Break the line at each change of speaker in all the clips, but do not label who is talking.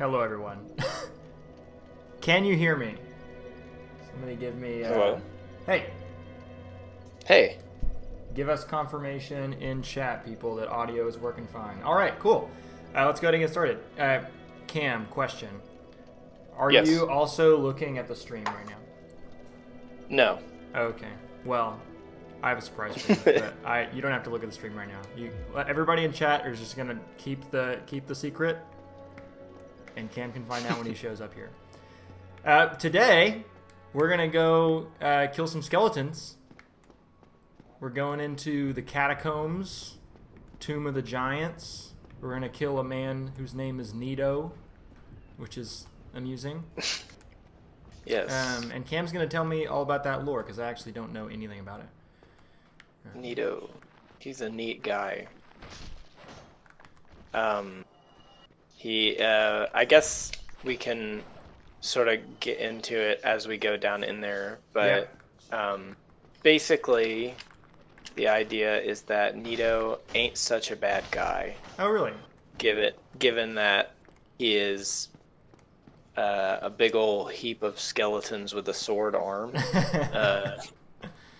Hello, everyone. Can you hear me? Somebody give me.
Hello.
Hey,
Hey.
give us confirmation in chat, people, that audio is working fine. All right, cool. Let's go ahead and get started. Cam, question. Are
Yes.
you also looking at the stream right now?
No.
Okay. Well, I have a surprise for you. But you don't have to look at the stream right now. Everybody in chat is just gonna keep the secret, and Cam can find out when he shows up here. Today, we're gonna go kill some skeletons. We're going into the catacombs, Tomb of the Giants. We're gonna kill a man whose name is Nito, which is amusing.
Yes.
And Cam's gonna tell me all about that lore because I actually don't know anything about it.
Neato. He's a neat guy. I guess we can sort of get into it as we go down in there, but basically the idea is that Nito ain't such a bad guy.
Oh, really?
Given that he is a big old heap of skeletons with a sword arm.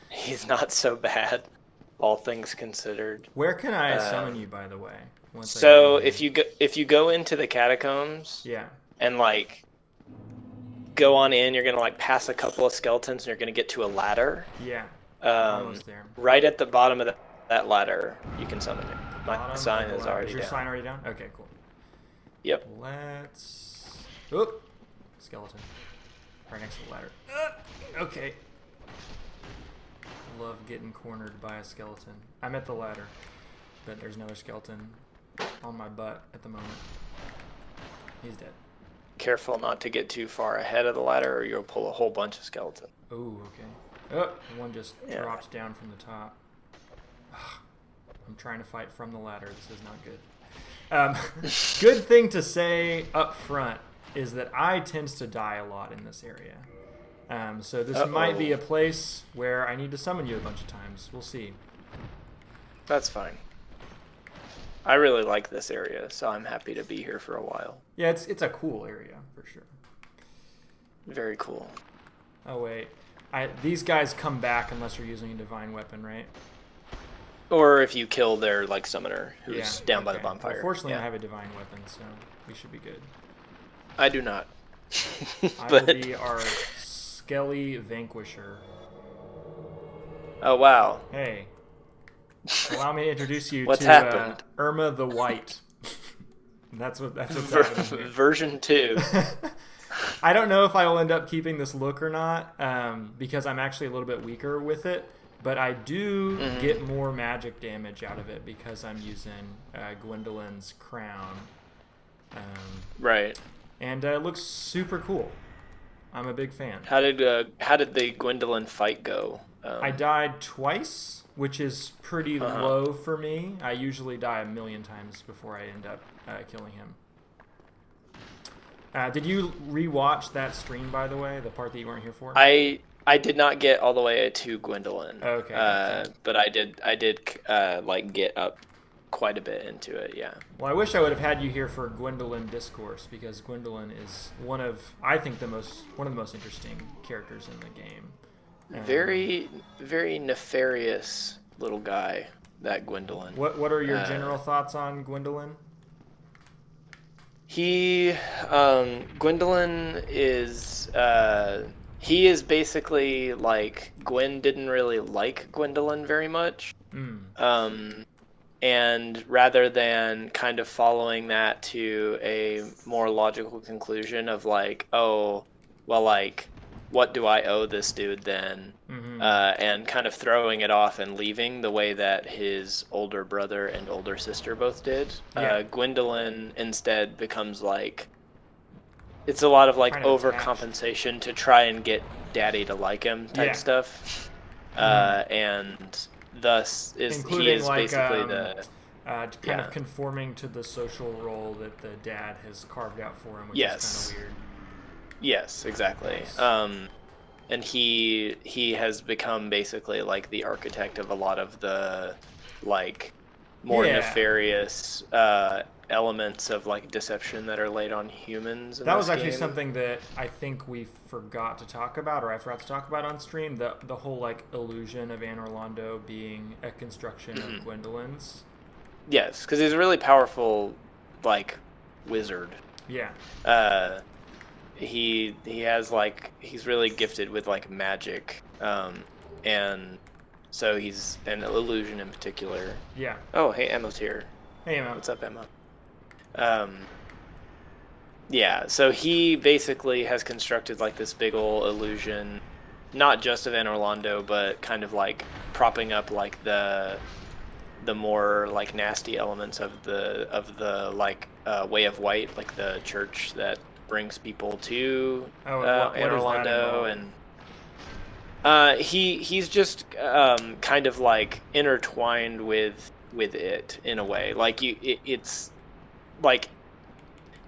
He's not so bad, all things considered.
Where can I summon you, by the way?
So if you go into the catacombs, and like go on in, you're gonna like pass a couple of skeletons, and you're gonna get to a ladder.
Yeah. Almost there.
Right at the bottom of that ladder, you can summon it. My sign is already
down. Is your sign already down? Okay, cool.
Yep.
Let's. Oop. Skeleton. Right next to the ladder. Okay. Love getting cornered by a skeleton. I'm at the ladder, but there's another skeleton on my butt at the moment. He's dead.
Careful not to get too far ahead of the ladder, or you'll pull a whole bunch of skeletons.
Ooh, okay. Oh, one just dropped down from the top. I'm trying to fight from the ladder. This is not good. Good thing to say up front is that I tends to die a lot in this area. So this might be a place where I need to summon you a bunch of times. We'll see.
That's fine. I really like this area, so I'm happy to be here for a while.
Yeah, it's a cool area for sure.
Very cool.
Oh wait, these guys come back unless you're using a divine weapon, right?
Or if you kill their like summoner who's down by the bonfire.
Well, fortunately, I have a divine weapon, so we should be good.
I do not.
I will be our Skelly Vanquisher.
Oh wow!
Hey, allow me to introduce you
What's
to
happened?
Irma the White. that's what's happening here.
Version 2.
I don't know if I will end up keeping this look or not, because I'm actually a little bit weaker with it. But I do get more magic damage out of it because I'm using Gwendolyn's crown.
Right.
And it looks super cool. I'm a big fan.
How did the Gwendolyn fight go?
I died twice, which is pretty low for me. I usually die 1,000,000 times before I end up killing him. Did you rewatch that stream, by the way, the part that you weren't here for?
I did not get all the way to Gwendolyn.
Okay.
But I did like get up quite a bit into it, yeah.
Well, I wish I would have had you here for Gwendolyn Discourse, because Gwendolyn is one of the most interesting characters in the game.
Very, very nefarious little guy, that Gwendolyn.
What are your general thoughts on Gwendolyn?
Gwendolyn is he is basically like Gwen didn't really like Gwendolyn very much. And rather than kind of following that to a more logical conclusion of like, oh, well, like, what do I owe this dude then? And kind of throwing it off and leaving the way that his older brother and older sister both did. Gwendolyn instead becomes like, it's a lot of like overcompensation to try and get daddy to like him type stuff. And thus he is like, basically the
kind of conforming to the social role that the dad has carved out for him, which is kind of weird.
Yes, exactly. Nice. And he has become basically like the architect of a lot of the like more nefarious elements of like deception that are laid on humans. In
that
this
was actually
game.
something that I think we forgot to talk about, or I forgot to talk about on stream. The whole like illusion of Anne Orlando being a construction of Gwendolyn's.
Yes, because he's a really powerful, like, wizard.
Yeah.
He has like he's really gifted with like magic, and so he's an illusion in particular.
Yeah.
Oh, hey, Emma's here.
Hey, Emma.
What's up, Emma? Yeah, so he basically has constructed like this big ol' illusion, not just of Anne Orlando, but kind of like propping up like the more like nasty elements of the like Way of White, like the church that brings people to Anne Orlando, and he's just kind of like intertwined with it in a way. Like it's like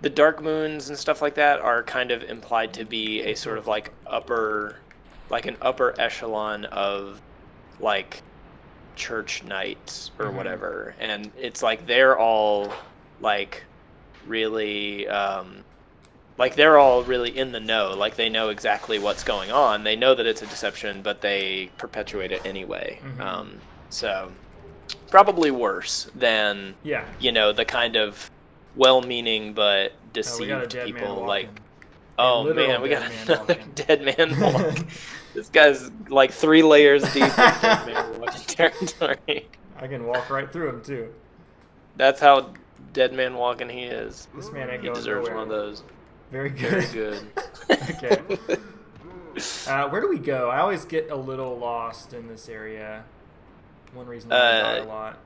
the dark moons and stuff like that are kind of implied to be a sort of like an upper echelon of like church knights or whatever, and it's like they're all like really they're all really in the know, like they know exactly what's going on, they know that it's a deception, but they perpetuate it anyway. So probably worse than the kind of well-meaning but deceived people like man, we got another dead man walk. This guy's like 3 layers deep in dead man walking territory.
I can walk right through him too.
That's how dead man walking he is.
This man ain't
he
going
deserves
nowhere.
one of those.
Very good.
Very good.
Okay. Where do we go? I always get a little lost in this area. One reason I die a lot.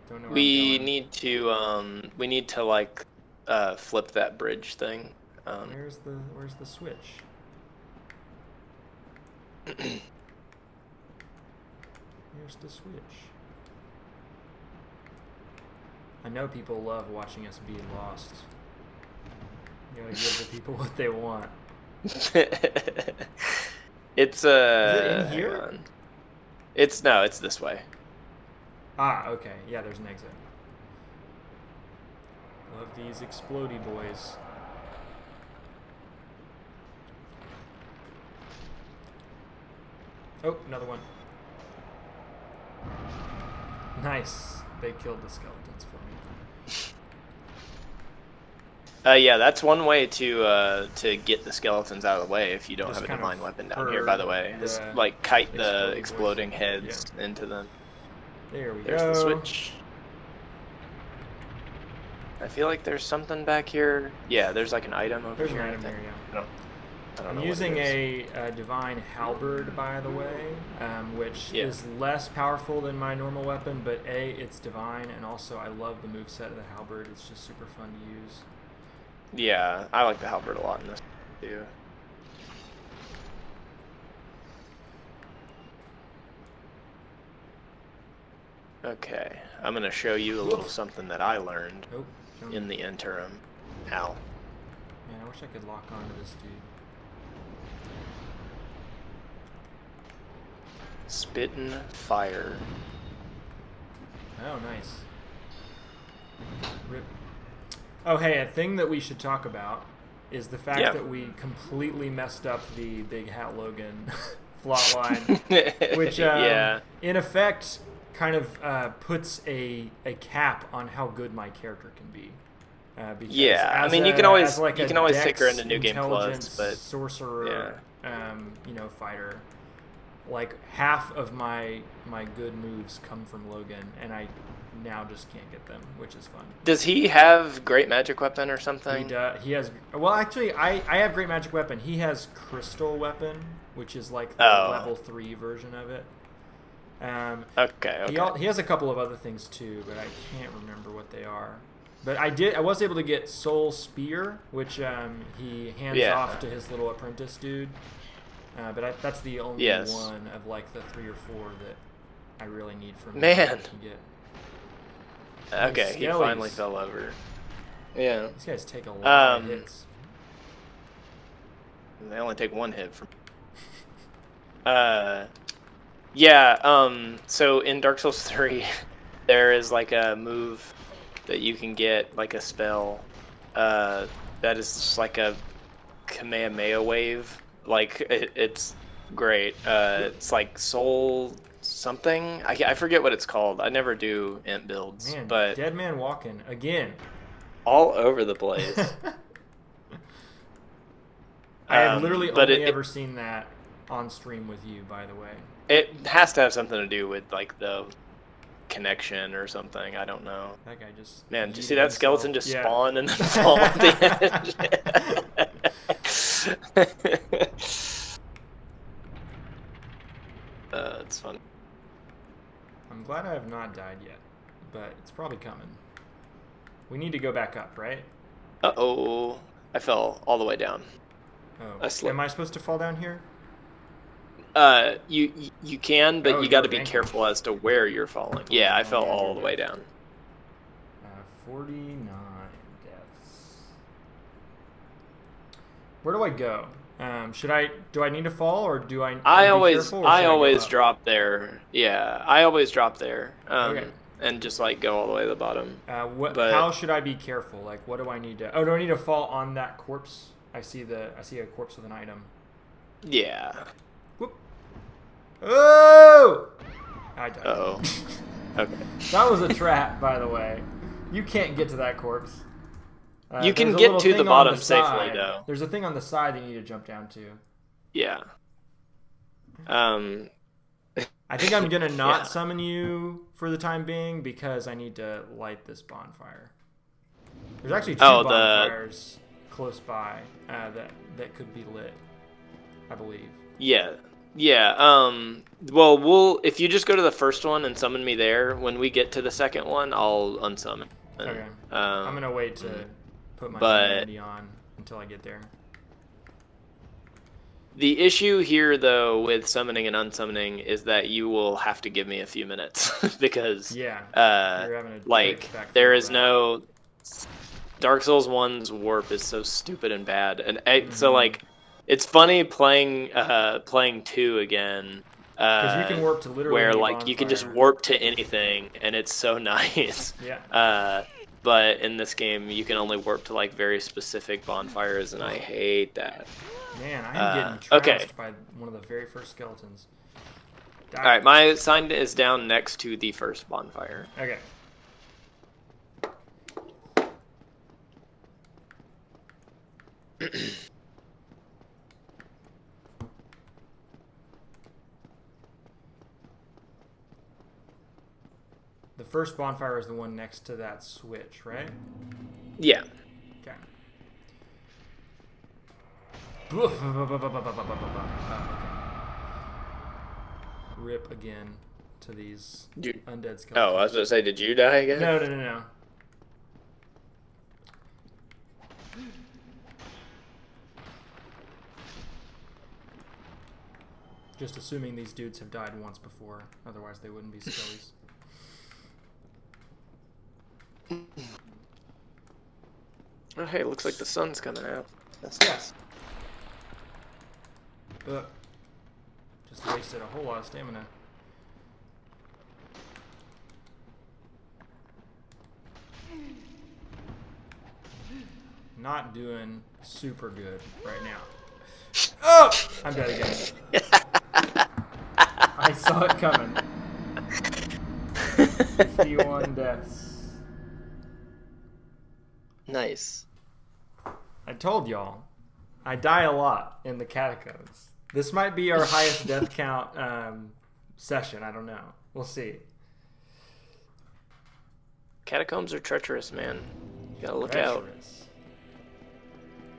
Don't know where
we need to like flip that bridge thing.
Where's the switch? Here's the switch. I know people love watching us be lost. You know, give the people what they want.
It's
Is it in here?
It's this way.
Ah, okay. Yeah, there's an exit. Love these explodey boys. Oh, another one. Nice. They killed the skeletons for me.
Yeah, that's one way to get the skeletons out of the way if you don't
Just
have a
kind
divine
of
weapon down here, by the way. Just like kite the exploding heads into them.
There we
There's
go.
the switch. I feel like there's something back here. Yeah, there's like an item over
There's
here.
an item here, yeah.
I don't
I'm
know what
using
it is.
a divine halberd, by the way, which is less powerful than my normal weapon, but A, it's divine, and also I love the moveset of the halberd. It's just super fun to use.
Yeah, I like the halberd a lot in this too. Okay, I'm gonna show you a little something that I learned in the interim. Ow.
Man, I wish I could lock onto this dude.
Spittin' fire.
Oh, nice. Rip. Oh, hey, a thing that we should talk about is the fact that we completely messed up the Big Hat Logan plot line, which in effect kind of puts a cap on how good my character can be.
I mean, you can always take her into New Game Plus, but
sorcerer, fighter. Like half of my good moves come from Logan, and I now just can't get them, which is fun.
Does he have great magic weapon or something?
He does. He has. Well, actually, I have great magic weapon. He has crystal weapon, which is like the level 3 version of it.
Okay.
He has a couple of other things too, but I can't remember what they are. But I was able to get Soul Spear, which he hands off to his little apprentice dude. But that's the only one of like the 3 or 4 that I really need from him to get.
Okay, he finally fell over. Yeah.
These guys take a lot of hits.
They only take 1 hit from. So in Dark Souls 3, there is like a move that you can get like a spell that is just like a Kamehameha wave. Like it's great. It's like soul something. I forget what it's called. I never do int builds,
Man,
but
dead man walking again.
all over the place.
I have literally only ever
it
seen that on stream with you, by the way.
it has to have something to do with like the connection or something. I don't know.
That guy just.
Man, did you see
yeeted
that
himself.
skeleton just
Yeah.
spawn and then fall at the end? It's fun.
I'm glad I have not died yet, but it's probably coming. We need to go back up, right?
Uh-oh. I fell all the way down.
Oh. Am I supposed to fall down here?
You can, but you got to be
thank you.
careful as to where you're falling. Yeah, I fell all the way down.
49 deaths. Where do I go? Do I need to fall, or do I?
I
always
always drop there. Yeah, I always drop there.
Okay.
And just like go all the way to the bottom.
How should I be careful? Like, what do I need to? Oh, do I need to fall on that corpse? I see a corpse with an item.
Yeah.
Whoop. Oh! I died.
Uh-oh. Okay.
That was a trap, by the way. You can't get to that corpse.
You can
there's a
get
little
to the
thing on
bottom
side.
safely, though.
There's a thing on the side that you need to jump down to.
Yeah.
I think I'm gonna not summon you for the time being because I need to light this bonfire. There's actually two bonfires close by that could be lit, I believe.
Yeah. Yeah. Well, if you just go to the first one and summon me there, when we get to the second one, I'll unsummon.
Okay. I'm gonna wait to put my humanity on until I get there.
The issue here, though, with summoning and unsummoning is that you will have to give me a few minutes because
you're having to
like there is no Dark Souls 1's warp is so stupid and bad, and so like it's funny playing 2 again.
Because you can warp to literally
where
any
like
bonfire.
you can just warp to anything, and it's so nice.
Yeah.
But in this game, you can only warp to like very specific bonfires, and I hate that.
Man, I am getting trounced by one of the very first skeletons.
All right, my sign is down next to the first bonfire.
Okay. The first bonfire is the one next to that switch, right?
Yeah.
Okay. Rip again to these undead skeletons.
Oh, I was going to say, did you die again?
No. Just assuming these dudes have died once before, otherwise they wouldn't be skellies.
Oh, hey, looks like the sun's coming out. That's
nice. Just wasted a whole lot of stamina. Not doing super good right now. Oh! I'm dead again. I saw it coming. 51 deaths.
Nice.
I told y'all, I die a lot in the catacombs. This might be our highest death count session. I don't know. We'll see.
Catacombs are treacherous, man. You gotta look out.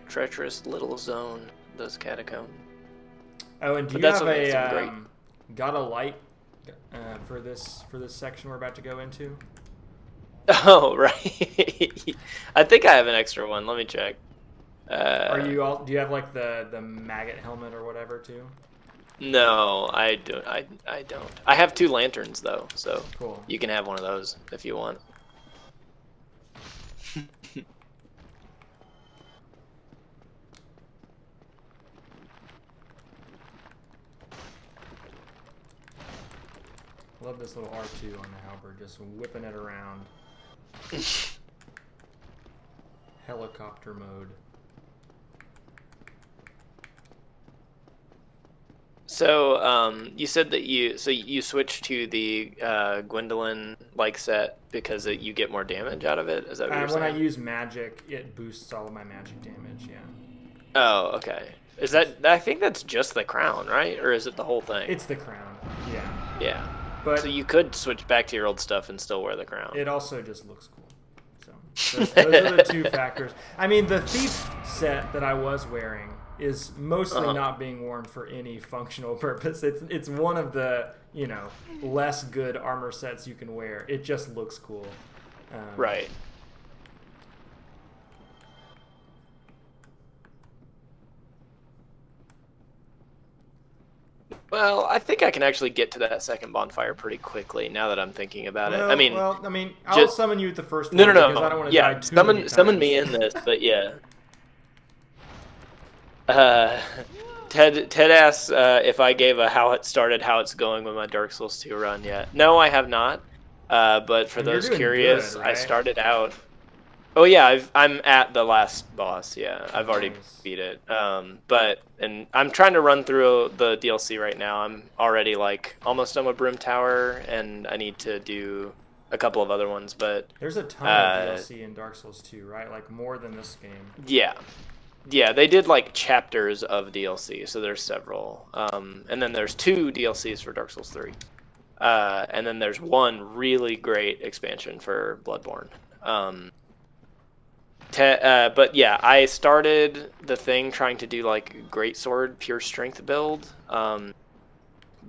Treacherous little zone, those catacombs.
Oh, and do you have a got a light for this section we're about to go into?
Oh, right. I think I have an extra one. Let me check.
Do you have like the maggot helmet or whatever too?
No, I don't. I don't. I have 2 lanterns though, so
cool.
You can have one of those if you want.
Love this little R2 on the halberd, just whipping it around. helicopter mode.
So, you said that you switched to the Gwendolyn like set because you get more damage out of it. Is that what you're
When I
saying?
use magic, it boosts all of my magic damage. Yeah.
Oh, okay. Is that? I think that's just the crown, right? Or is it the whole thing?
It's the crown. Yeah.
Yeah.
But
So you could switch back to your old stuff and still wear the crown.
it also just looks cool. So those are the two factors. I mean, the thief set that I was wearing is mostly not being worn for any functional purpose. It's one of the less good armor sets you can wear. It just looks cool.
Right. Well, I think I can actually get to that second bonfire pretty quickly now that I'm thinking about it. I mean,
I'll summon you at the first one
no.
because I don't want to die too many times.
Summon me in this, but yeah. Ted asks if I gave a how it's going with my Dark Souls 2 run yet. No, I have not. But for those curious,
good, right?
I started out. Oh yeah, I'm at the last boss. Yeah, I've already beat it. And I'm trying to run through the DLC right now. I'm already like almost done with Brim Tower, and I need to do a couple of other ones. But
there's a ton of DLC in Dark Souls 2, right? Like more than this game.
Yeah, they did like chapters of DLC, so there's several. And then there's 2 DLCs for Dark Souls 3. And then there's one really great expansion for Bloodborne. But yeah, I started the thing trying to do like Greatsword Pure Strength build,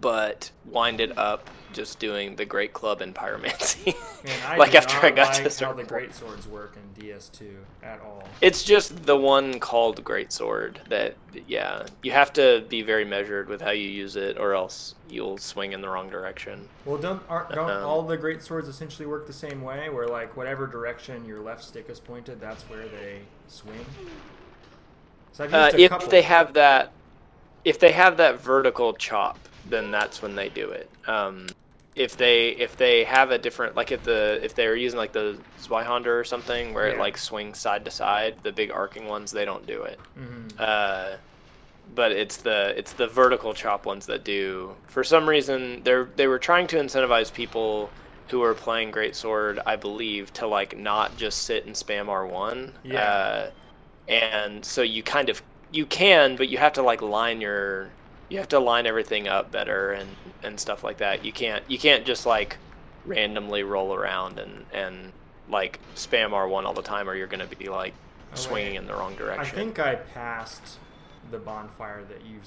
but winded up just doing the Great Club and Pyromancy.
Man,
like after I got
like
to
how the great swords work in DS2 at all.
It's just the one called Greatsword that, yeah, you have to be very measured with how you use it, or else you'll swing in the wrong direction.
Well, don't all the great swords essentially work the same way, where like whatever direction your left stick is pointed, that's where they swing? So I've used a couple.
If they have that vertical chop, then that's when they do it. If they have a different, like if they're using like the Zweihander or something where it like swings side to side, the big arcing ones, they don't do it.
Mm-hmm.
But it's the vertical chop ones that do. For some reason, they were trying to incentivize people who are playing Greatsword, I believe, to like not just sit and spam R1.
Yeah.
And so you can, but you have to like you have to line everything up better and stuff like that. You can't just like randomly roll around and like spam R1 all the time, or you're gonna be like swinging in the wrong direction.
I think I passed the bonfire that you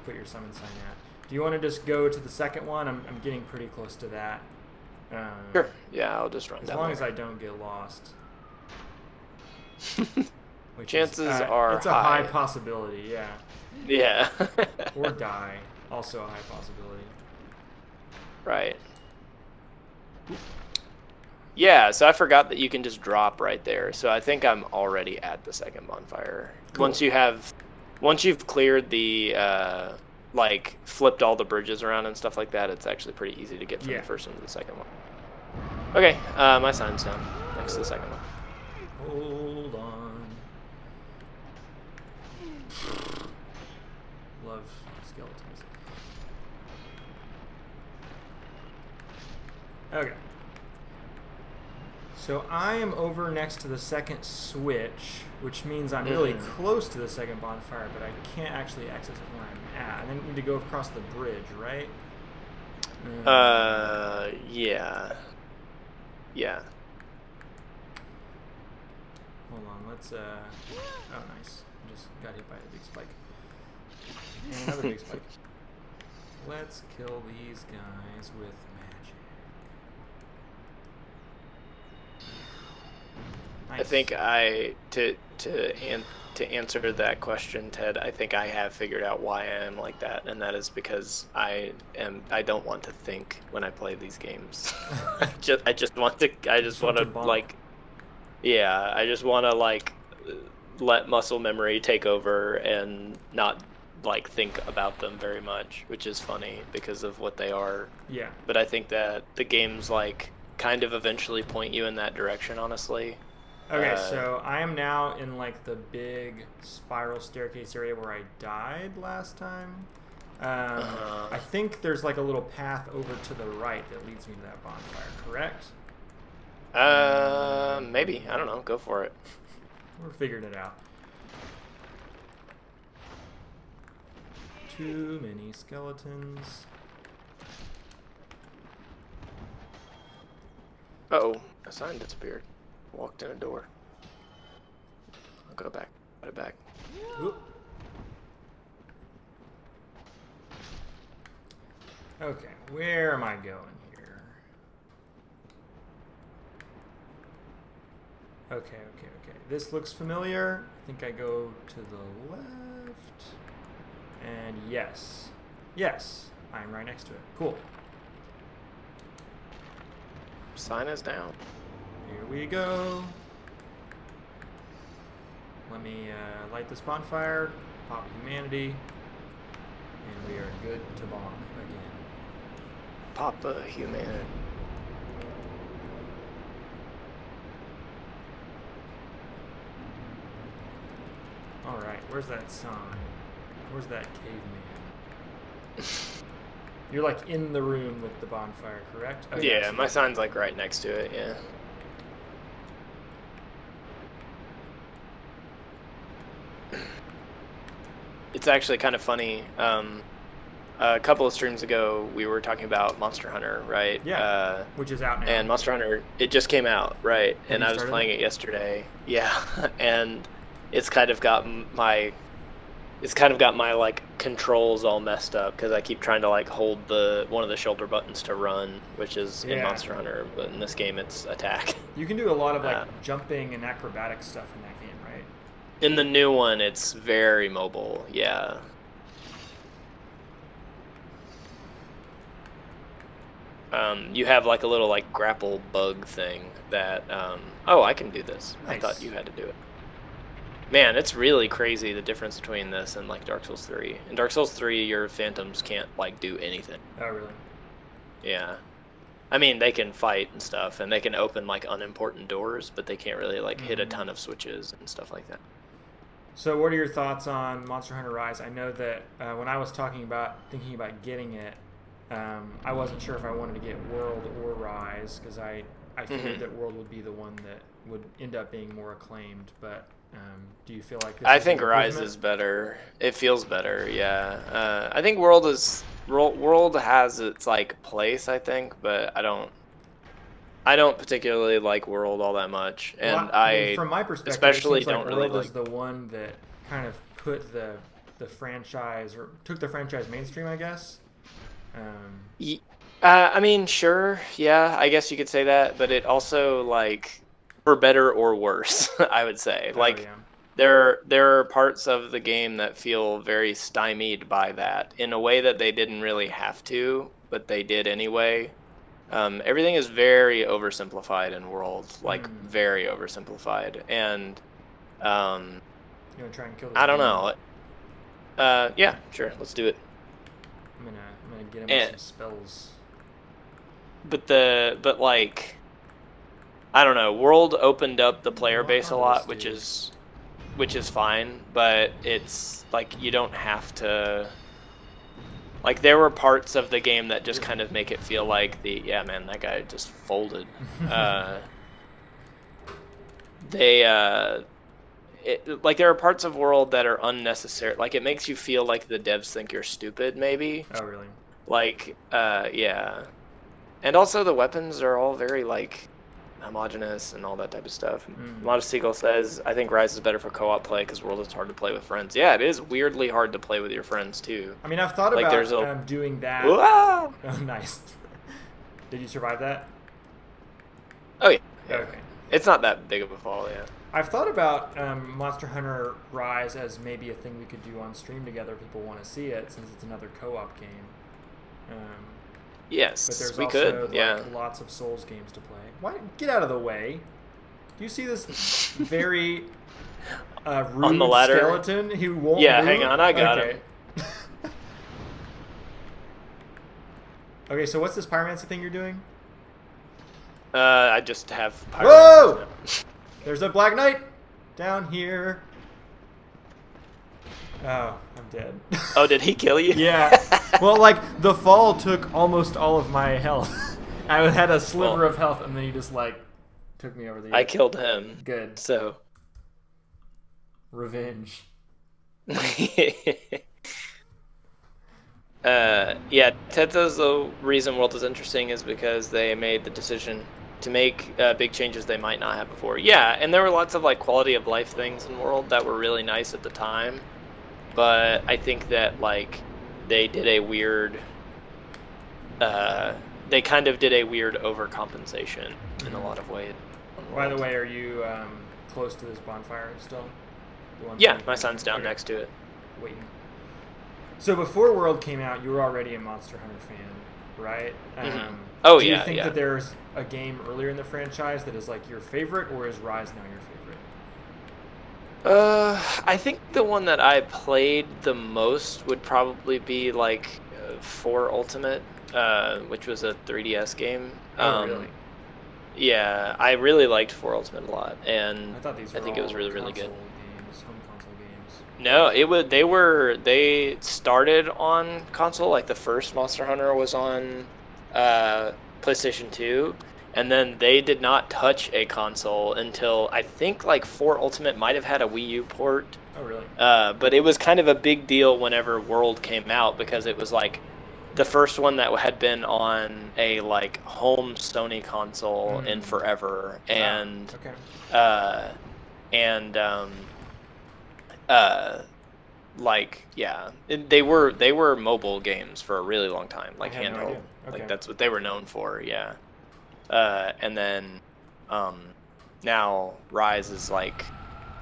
put your summon sign at. Do you want to just go to the second one? I'm getting pretty close to that.
Sure. Yeah, I'll just run
as
down
long
there.
as I don't get lost.
Chances are
it's a high possibility, yeah.
Yeah.
Or die, also a high possibility.
Right. Yeah, so I forgot that you can just drop right there. So I think I'm already at the second bonfire.
Cool.
Once you've cleared the like flipped all the bridges around and stuff like that, it's actually pretty easy to get from the first one to the second one. Okay, my sign's done. Next to the second one.
Hold on. Love skeletons. Okay. So I am over next to the second switch, which means I'm really close to the second bonfire, but I can't actually access it where I'm at. I then need to go across the bridge, right?
Yeah. Yeah.
Hold on, let's, oh, nice. I just got hit by a big spike. And another big spike. Let's kill these guys with magic. Nice.
I think to answer that question, Ted, I think I have figured out why I am like that, and that is because I don't want to think when I play these games. I just want to like, yeah, I just want to like let muscle memory take over and not like think about them very much, which is funny because of what they are.
Yeah.
But I think that the games like kind of eventually point you in that direction, honestly.
Okay, so I am now in like the big spiral staircase area where I died last time. I think there's like a little path over to the right that leads me to that bonfire, correct?
Maybe. I don't know. Go for it.
We're figuring it out. Too many skeletons.
Uh-oh. A sign disappeared. Walked in a door. I'll go back. Put it back.
Oop. Okay, where am I going here? Okay. This looks familiar. I think I go to the left. And yes. Yes, I'm right next to it. Cool.
Sign is down.
Here we go. Let me light this bonfire, pop humanity, and we are good to bonk again.
Papa humanity.
Alright, where's that sign? Where's that caveman? You're like in the room with the bonfire, correct? Oh,
Yeah,
yes.
my sign's like right next to it, yeah. It's actually kind of funny. A couple of streams ago, we were talking about Monster Hunter, right?
Yeah, which is out now.
And Monster Hunter, it just came out, right? And I was
started
playing it yesterday. Yeah, and it's kind of got my like controls all messed up because I keep trying to like hold one of the shoulder buttons to run, which is in Monster Hunter, but in this game it's attack.
You can do a lot of like jumping and acrobatic stuff in that game, right?
In the new one, it's very mobile. Yeah. You have like a little like grapple bug thing that. Oh, I can do this.
Nice.
I thought you had to do it. Man, it's really crazy the difference between this and like Dark Souls 3. In Dark Souls 3, your phantoms can't like do anything.
Oh, really?
Yeah. I mean, they can fight and stuff, and they can open like unimportant doors, but they can't really like hit a ton of switches and stuff like that.
So, what are your thoughts on Monster Hunter Rise? I know that when I was thinking about getting it, I wasn't sure if I wanted to get World or Rise because I figured that World would be the one that would end up being more acclaimed, but. Do you feel like this
I think Rise is better. It feels better, yeah. I think World has its like place, I think, but I don't particularly like World all that much, and
well, I mean, from my perspective,
especially
it seems
don't
like
really
World
like
is the one that kind of put the franchise or took the franchise mainstream, I guess.
I mean, sure, yeah, I guess you could say that, but it also like. For better or worse, I would say. Like, there are parts of the game that feel very stymied by that in a way that they didn't really have to, but they did anyway. Everything is very oversimplified in World, like very oversimplified, and
you want to try and kill this
I don't know. Yeah, sure, let's do it.
I'm gonna get him with some spells.
But like. I don't know. World opened up the player base a lot, which is fine, but it's like you don't have to. Like there were parts of the game that just kind of make it feel like man, that guy just folded. Like there are parts of World that are unnecessary. Like it makes you feel like the devs think you're stupid, maybe.
Oh really?
Like yeah, and also the weapons are all very like. Homogeneous and all that type of stuff. Modest Seagull says, I think Rise is better for co-op play because World is hard to play with friends. Yeah, it is weirdly hard to play with your friends too.
I mean, I've thought
like
about doing that.
Ah!
Oh, nice. Did you survive that?
Oh yeah.
Okay.
It's not that big of a fall, yeah.
I've thought about Monster Hunter Rise as maybe a thing we could do on stream together if people want to see it, since it's another co-op game.
Yes,
but there's
we
also,
could. Yeah.
Lots of Souls games to play. Why? Get out of the way. Do you see this very rude
on the ladder
skeleton who won't
Yeah,
move?
hang on, I got him.
Okay, so what's this pyromancy thing you're doing?
I just have
Whoa! There's a Black Knight down here. Oh, I'm dead.
Oh, did he kill you?
Yeah. Well, like, the fall took almost all of my health. I had a sliver of health, and then he just, like, took me over the edge.
I killed him.
Good.
So.
Revenge.
Yeah, Tetsu's the reason World is interesting is because they made the decision to make big changes they might not have before. Yeah, and there were lots of like quality of life things in World that were really nice at the time, but I think that like they did a weird, they kind of did a weird overcompensation in a lot of ways.
By the way, are you close to this bonfire still?
Yeah, my son's down next to it.
Waiting. So before World came out, you were already a Monster Hunter fan, right?
Oh,
do
yeah.
Do you think that there's a game earlier in the franchise that is like your favorite, or is Rise now your favorite?
I think the one that I played the most would probably be like 4 Ultimate, which was a 3DS game.
Oh, really?
Yeah, I really liked 4 Ultimate a lot, and
I thought these were
I think it was really, really good.
Home console games.
No, they started on console. Like the first Monster Hunter was on PlayStation 2, and then they did not touch a console until I think like 4 Ultimate might have had a Wii U port.
Oh, really?
But it was kind of a big deal whenever World came out because it was like the first one that had been on a like home Sony console in forever, and like yeah, they were mobile games for a really long time, like handheld. Like that's what they were known for, yeah. And then now Rise is like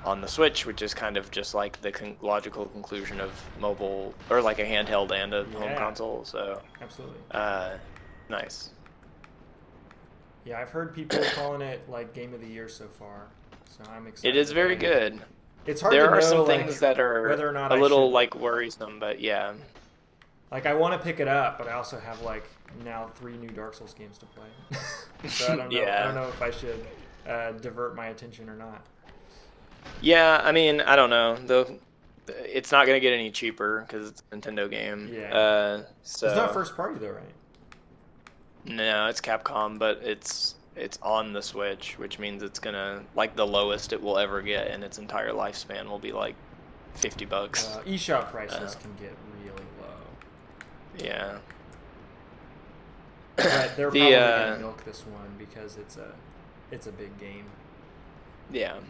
on the Switch, which is kind of just like the logical conclusion of mobile, or like a handheld and a home console. So
absolutely,
nice.
Yeah, I've heard people calling it like Game of the Year so far, so I'm excited.
It is very good.
It's hard
there
to know,
are some
like,
things that are
whether or not
a little like worrisome, but yeah.
Like I want to pick it up, but I also have like now 3 new Dark Souls games to play. So I don't know. I don't know if I should divert my attention or not.
Yeah, I mean, I don't know. Though it's not gonna get any cheaper because it's a Nintendo game.
Yeah.
So
it's not first party though, right?
No, it's Capcom, but it's on the Switch, which means it's gonna like the lowest it will ever get in its entire lifespan will be like $50.
eShop prices can get really low.
Yeah.
But they're probably gonna milk this one because it's a big game.
Yeah.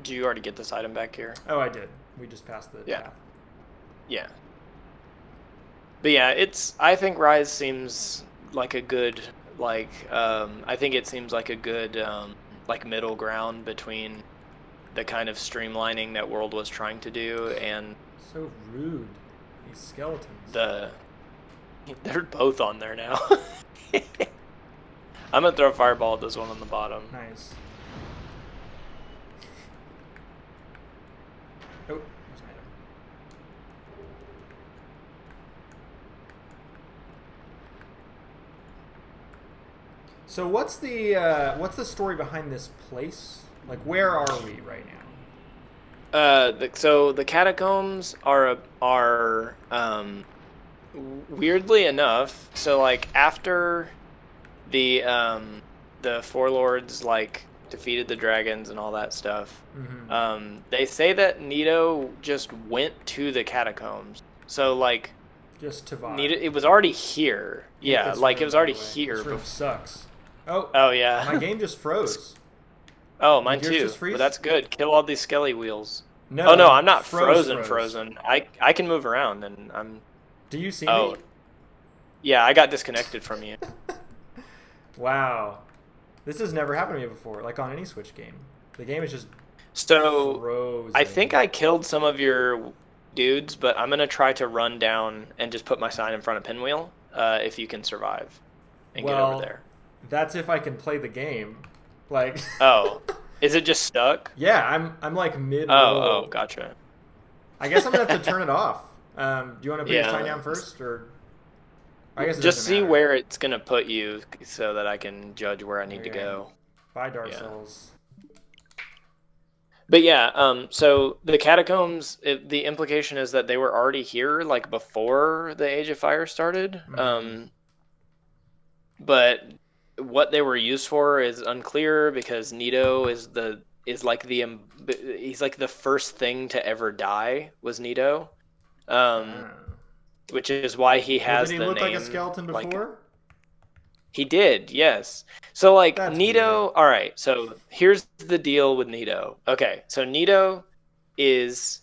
Did you already get this item back here?
Oh, I did. We just passed the path.
Yeah. But yeah, I think Rise seems like a good, like, I think it seems like a good, like, middle ground between the kind of streamlining that World was trying to do and...
So rude. These skeletons.
They're both on there now. I'm gonna throw a fireball at this one on the bottom.
Nice. Oh, there's an item. So what's the story behind this place? Like, where are we right now?
So the catacombs are weirdly enough. So like after the Four Lords like defeated the dragons and all that stuff, they say that Nito just went to the catacombs. So like
just to vibe.
Nito, it was already here. Yeah, like it was already here.
This room sucks. Oh.
Oh yeah.
My game just froze.
Oh, mine too. But that's good. Kill all these skelly wheels.
No.
Oh no, I'm not frozen. I can move around and I'm.
Do you see me?
Yeah, I got disconnected from you.
Wow. This has never happened to me before, like on any Switch game. The game is just frozen.
I think I killed some of your dudes, but I'm going to try to run down and just put my sign in front of Pinwheel, if you can survive and get over there.
That's if I can play the game. Like.
Oh. Is it just stuck?
Yeah, I'm like mid.
Oh, gotcha.
I guess I'm going to have to turn it off. Do you want to put your sign down first, or I guess it
just see
matter.
where it's gonna put you so that I can judge where I need to go.
Bye, Dark
Yeah.
Souls.
But yeah, so the catacombs, the implication is that they were already here, like before the Age of Fire started. But what they were used for is unclear because Nito is like he's like the first thing to ever die was Nito,
Ah.
which is why he
Well, did
has
he
the
look like a
name.
skeleton
Like
before?
he did, yes. So like
That's weird.
Nito, all right. So here's the deal with Nito. Okay, so Nito is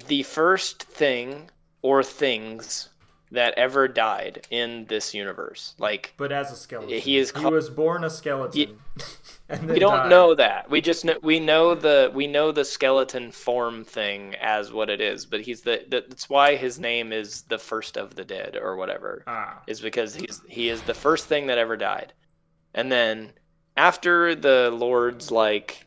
the first thing or things that ever died in this universe. Like
But as a skeleton.
he is
He
called.
was born a skeleton and
We
then
don't
died.
know that. We just know, we know the skeleton form thing as what it is. But that's why his name is the first of the dead or whatever.
Ah.
Is because he is the first thing that ever died. And then after the lords like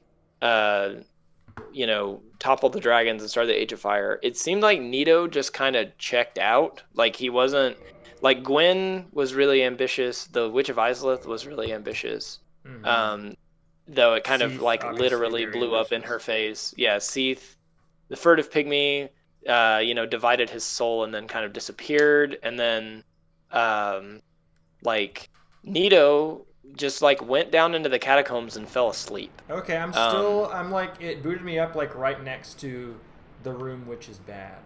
toppled the dragons and started the Age of Fire, it seemed like Nito just kind of checked out. Like he wasn't like Gwen was really ambitious. The Witch of Izalith was really ambitious. Though it kind of
Seath,
like
obviously
literally
very
blew up in
ambitious.
her face. Yeah, Seath, the furtive pygmy, divided his soul and then kind of disappeared. And then, like Nito just like went down into the catacombs and fell asleep.
Okay, I'm like, it booted me up like right next to the room which is bad.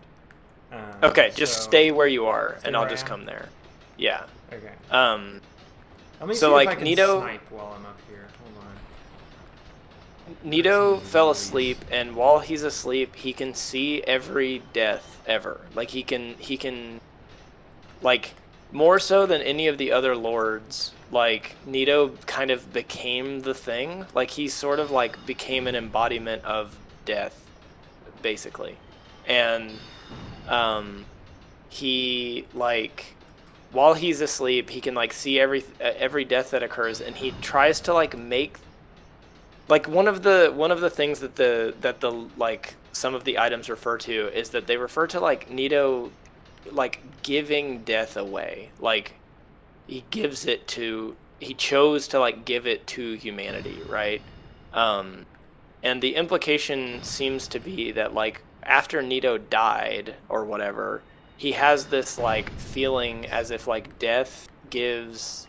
Okay, just
so
stay where you are,
stay
and
where
I'll
I
just
am?
come there. Yeah.
Okay. Let me
So
see
like
if I can
Nito,
snipe while I'm up here. Hold on.
Nito fell
Noise.
asleep, and while he's asleep, he can see every death ever. Like he can, like more so than any of the other lords. Like Nito kind of became the thing. Like he sort of like became an embodiment of death, basically, and he like while he's asleep, he can like see every death that occurs, and he tries to like make like one of the things that the like some of the items refer to is that they refer to like Nito like giving death away. Like he chose to like give it to humanity, right? And the implication seems to be that like after Nito died or whatever, he has this like feeling as if like death gives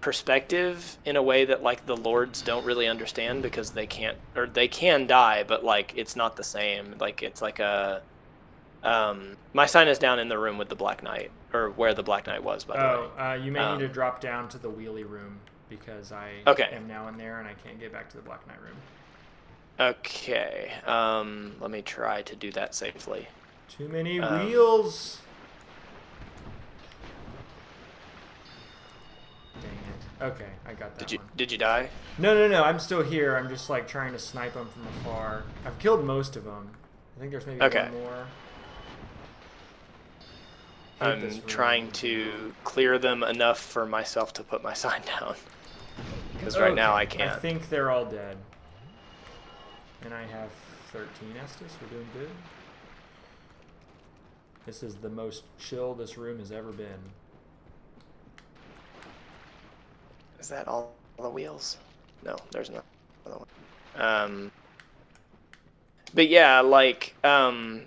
perspective in a way that like the lords don't really understand because they can't, or they can die, but like it's not the same. Like it's like a my sign is down in the room with the Black Knight, or where the Black Knight was, by the way.
You may need to drop down to the wheelie room because I
Okay.
am now in there and I can't get back to the Black Knight room.
Okay. Let me try to do that safely.
Too many wheels. Dang it. Okay, I got that one.
Did you die?
No. I'm still here. I'm just like trying to snipe them from afar. I've killed most of them. I think there's maybe one more.
I'm trying to clear them enough for myself to put my sign down. Because right now I can't.
I think they're all dead. And I have 13 Estus. We're doing good. This is the most chill this room has ever been.
Is that all the wheels? No, there's no other one. But yeah, like, and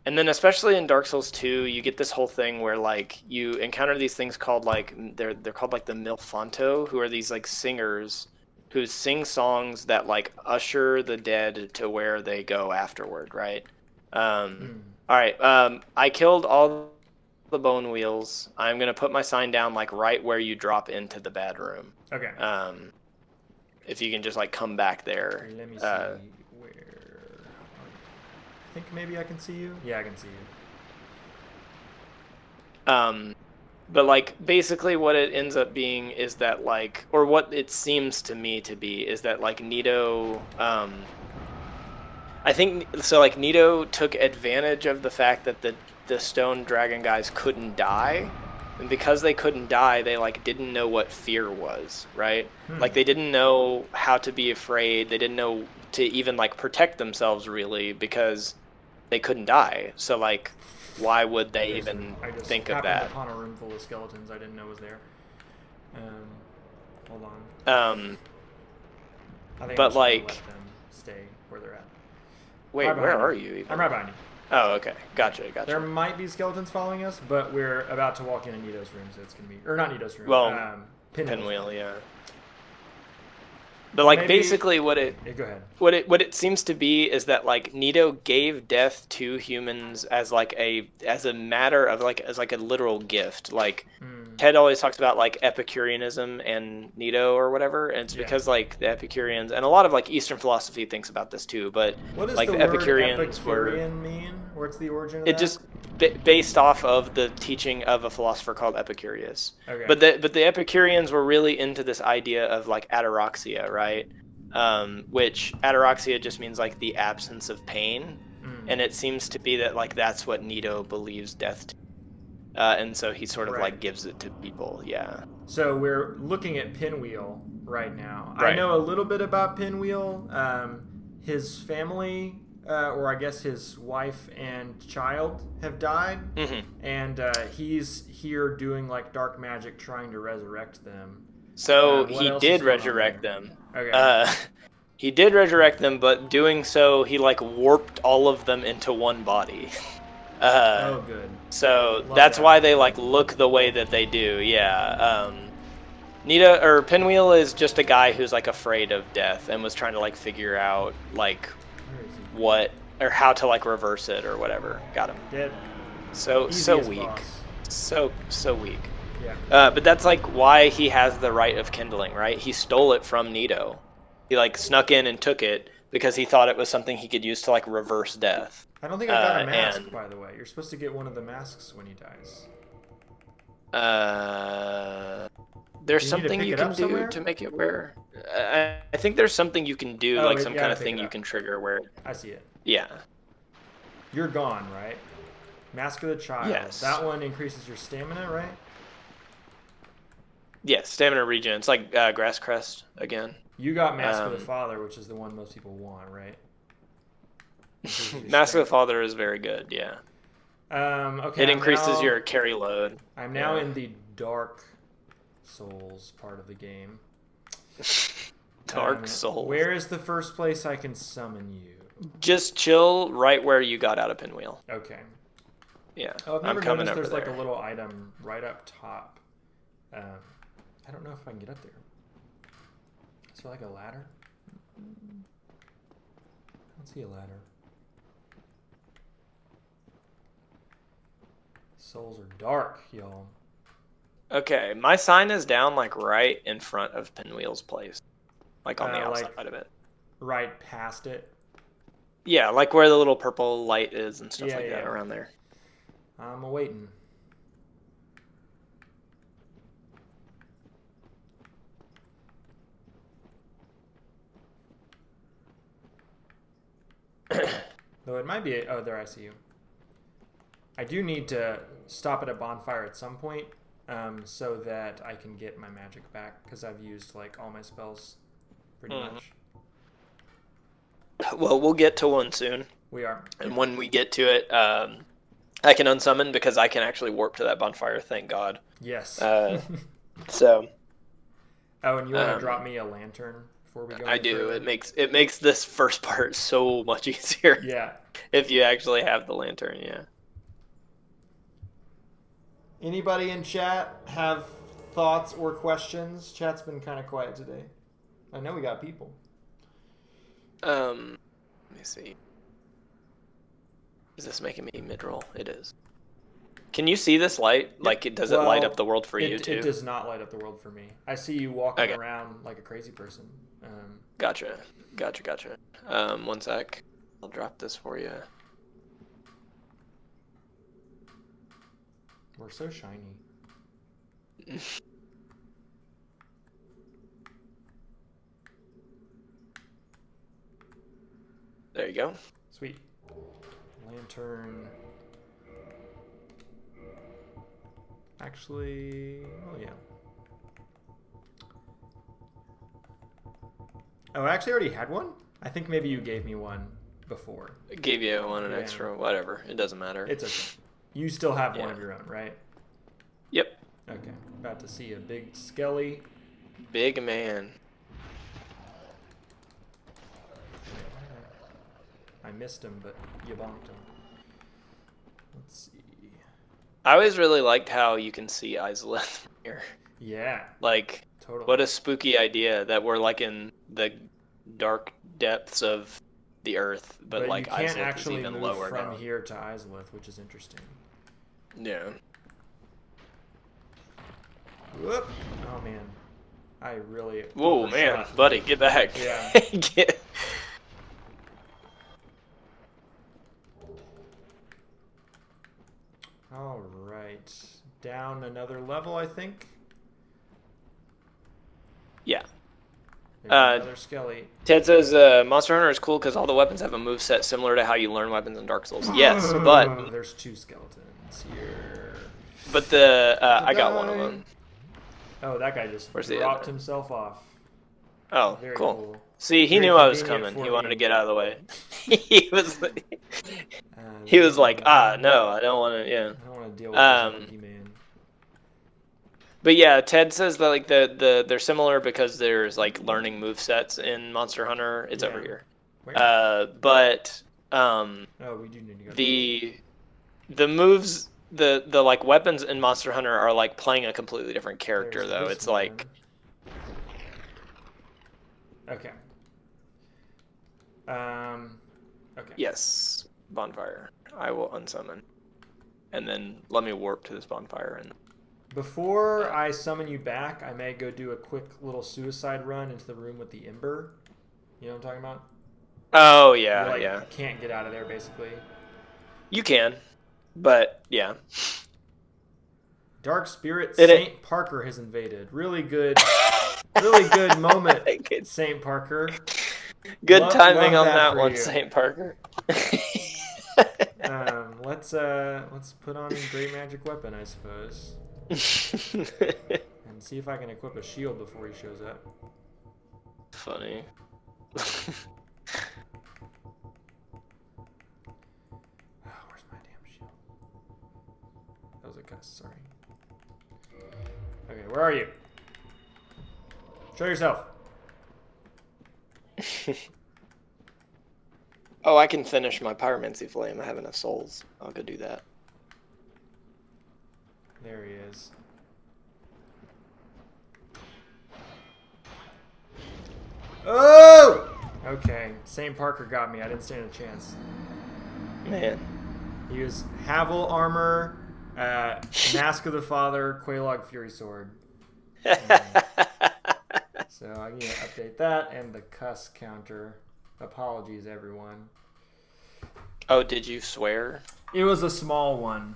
then especially in Dark Souls 2, you get this whole thing where like you encounter these things called like they're called like the Milfanto, who are these like singers who sing songs that like usher the dead to where they go afterward, right? All right, I killed all the bone wheels. I'm gonna put my sign down like right where you drop into the bad room.
Okay.
If you can just like come back there.
Let me see where. I think maybe I can see you. Yeah, I can see you.
But like basically what it ends up being is that like, or what it seems to me to be is that like Nito, I think so. Like Nito took advantage of the fact that the stone dragon guys couldn't die, and because they couldn't die, they like didn't know what fear was, right? Like they didn't know how to be afraid. They didn't know to even like protect themselves really because they couldn't die. So like, why would they even think of that?
Upon a room full of skeletons I didn't know was there. Hold on. I think
But
I'm just gonna
like,
let them stay where they're at.
wait,
Right
where
behind
are
you.
you even?
I'm right behind you.
Oh, okay. Gotcha.
There might be skeletons following us, but we're about to walk into Nito's room, so it's gonna be, or not Nito's room.
Well,
Pinwheel's
Pinwheel,
room.
yeah. But like
Maybe,
basically
yeah, go ahead.
what it seems to be is that like Nito gave death to humans as like as a matter of like as like a literal gift. Like Ted always talks about like Epicureanism and Nito or whatever, and it's because like the Epicureans and a lot of like Eastern philosophy thinks about this too. But
What does
like
the
the
word
Epicureans
Epicurean mean? What's the origin of
it
that?
just based off of the teaching of a philosopher called Epicurus.
Okay.
But the Epicureans were really into this idea of like ataraxia, right? Which ataraxia just means like the absence of pain, and it seems to be that like that's what Nito believes death to, and so he sort of like gives it to people. Yeah.
So we're looking at Pinwheel right now. I
Right.
know a little bit about Pinwheel. His family, or I guess his wife and child, have died, and he's here doing like dark magic, trying to resurrect them.
So
What
he
else
did
is going on
resurrect
there?
them.
Okay.
He did resurrect them, but doing so, he like warped all of them into one body.
Oh, good.
So
Love
that's
that.
why they like look the way that they do. Yeah. Nita or Pinwheel is just a guy who's like afraid of death and was trying to like figure out like
Where is he?
what or how to like reverse it or whatever. Got him.
Dead.
So
Easiest
weak.
boss.
So weak.
Yeah.
But that's like why he has the right of kindling, right? He stole it from Nito. He like snuck in and took it because he thought it was something he could use to like reverse death.
I don't think I got a mask,
and-
by the way. You're supposed to get one of the masks when he dies.
There's
You need to
something
pick
you
it
can
up
do
somewhere?
to make it where. I think there's something you can do,
Oh,
like
you
some
gotta
kind of
pick
thing
it
you
up.
can trigger where.
I see it.
Yeah.
You're gone, right? Mask of the Child.
Yes.
That one increases your stamina, right?
Yeah, stamina regen. It's like Grass Crest again.
You got Mask of the Father, which is the one most people want, right?
Mask of the Father is very good, yeah.
Okay.
It increases your carry load.
I'm now in the Dark Souls part of the game.
Dark Souls.
Where is the first place I can summon you?
Just chill right where you got out of Pinwheel.
Okay.
Yeah.
Oh, I've never
I'm coming
noticed
over
there's
there.
like a little item right up top. I don't know if I can get up there. Is there like a ladder? I don't see a ladder. Souls are dark, y'all.
Okay, my sign is down like right in front of Pinwheel's place. Like on the outside of it.
Right past it?
Yeah, like where the little purple light is and stuff like that
Yeah.
around there.
I'm awaiting. Though it might be... Oh, there, I see you. I do need to stop at a bonfire at some point so that I can get my magic back, because I've used like all my spells pretty much.
Well, we'll get to one soon.
We are.
And when we get to it, I can unsummon because I can actually warp to that bonfire, thank God.
Yes.
So.
Oh, and you want to drop me a lantern before we go?
I do. It makes this first part so much easier.
Yeah.
If you actually have the lantern, yeah.
Anybody in chat have thoughts or questions? Chat's been kind of quiet today. I know we got people.
Let me see. Is this making me mid-roll? It is. Can you see this light? Like, does it light up the world for you too?
It does not light up the world for me. I see you walking around like a crazy person.
Gotcha. 1 sec. I'll drop this for you.
We're so shiny.
There you go.
Sweet. Lantern. Actually, oh yeah. Oh, I actually already had one? I think maybe you gave me one before.
I gave you an extra, whatever. It doesn't matter.
It's okay. You still have one of your own, right?
Yep.
Okay. About to see a big skelly.
Big man.
I missed him, but you bonked him. Let's see.
I always really liked how you can see Isleth from here.
Yeah.
Like,
Totally.
what a spooky idea that we're like in the dark depths of the earth, but like
you can't
Isleth
actually
is even
move
lower
from
down.
here to Isleth, which is interesting.
Yeah.
Whoop. Oh man, I really.
Whoa, man,
overshot.
buddy, get back.
Yeah.
Get...
All right, down another level, I think.
Yeah.
There's another skelly.
Ted says Monster Hunter is cool because all the weapons have a move set similar to how you learn weapons in Dark Souls. Yes, but
there's 2 skeletons here.
But the I got one of them.
Oh, that guy just dropped himself off.
Oh,
Very
cool. See, he
Very
knew I was
convenient
coming.
for
He wanted
me.
to get out of the way. he was like, no, I don't want to. Yeah.
I don't want to deal with this monkey man.
But yeah, Ted says that like they're similar because there's like learning move sets in Monster Hunter. It's over here.
Where?
But
oh, we do need to go.
the moves, the like weapons in Monster Hunter are like playing a completely different character
There's
though.
this
It's
one.
like
Okay. Okay.
yes, bonfire. I will unsummon, and then let me warp to this bonfire and.
Before I summon you back, I may go do a quick little suicide run into the room with the ember. You know what I'm talking about?
Oh yeah,
You,
yeah.
Can't get out of there, basically.
You can, but yeah.
Dark Spirit Saint Parker has invaded. Really good moment, Saint Parker.
Good timing
love
on that one,
you.
Saint Parker.
Let's put on a great magic weapon, I suppose. And see if I can equip a shield before he shows up.
Funny.
Where's my damn shield? That was a cuss, sorry. Okay, where are you? Show yourself.
Oh, I can finish my pyromancy flame. I have enough souls. I'll go do that.
There he is. Oh! Okay, St. Parker got me. I didn't stand a chance.
Man.
He was Havel armor, Mask of the Father, Quelaag Fury Sword. So I'm going to update that and the cuss counter. Apologies, everyone.
Oh, did you swear?
It was a small one.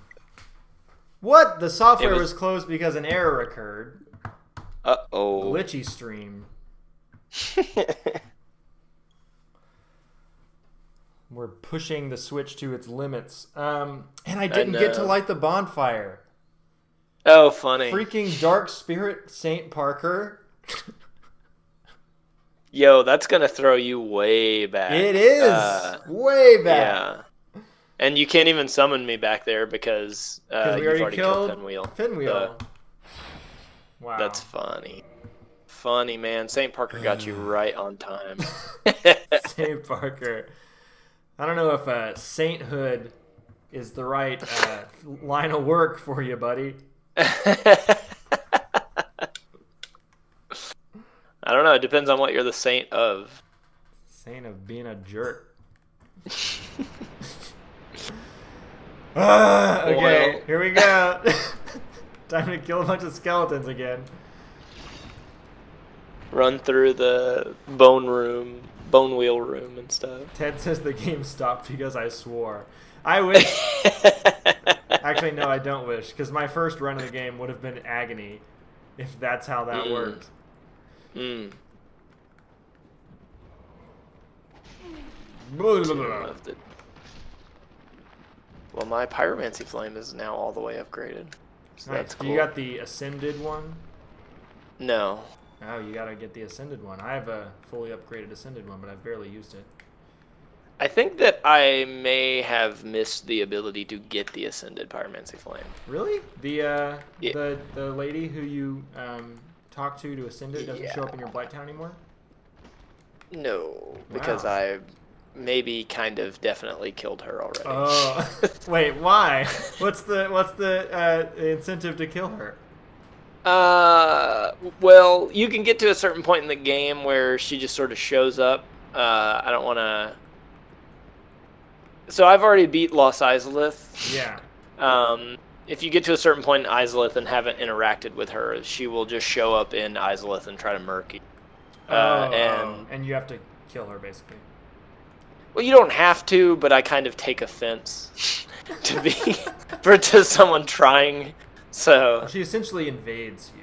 What? The software was closed because an error occurred.
Uh-oh.
Glitchy stream. We're pushing the Switch to its limits. And I didn't get to light the bonfire.
Oh, funny.
Freaking Dark Spirit Saint Parker.
Yo, that's going to throw you way back.
It is. Way back.
Yeah. And you can't even summon me back there because
we
you've already killed
Pinwheel. Wow.
That's funny. Funny, man. St. Parker got you right on time.
St. Parker. I don't know if sainthood is the right line of work for you, buddy.
I don't know. It depends on what you're the saint of.
Saint of being a jerk. Okay, here we go. Time to kill a bunch of skeletons again.
Run through the bone wheel room and stuff.
Ted says the game stopped because I swore. I wish. Actually, no, I don't wish, because my first run of the game would have been agony, if that's how that worked.
Mm. Well, my pyromancy flame is now all the way upgraded. So
nice.
That's cool.
You got the ascended one?
No.
Oh, you gotta get the ascended one. I have a fully upgraded ascended one, but I've barely used it.
I think that I may have missed the ability to get the ascended pyromancy flame.
Really? The lady who you talked to ascend it doesn't show up in your Blight Town anymore?
No, because I maybe kind of definitely killed her already.
Oh, wait, why? What's the incentive to kill her?
Well, you can get to a certain point in the game where she just sort of shows up. I don't want to... So I've already beat Los Izalith.
Yeah.
If you get to a certain point in Izalith and haven't interacted with her, she will just show up in Izalith and try to murk you.
And you have to kill her, basically.
Well, you don't have to, but I kind of take offense to someone trying. So
she essentially invades you.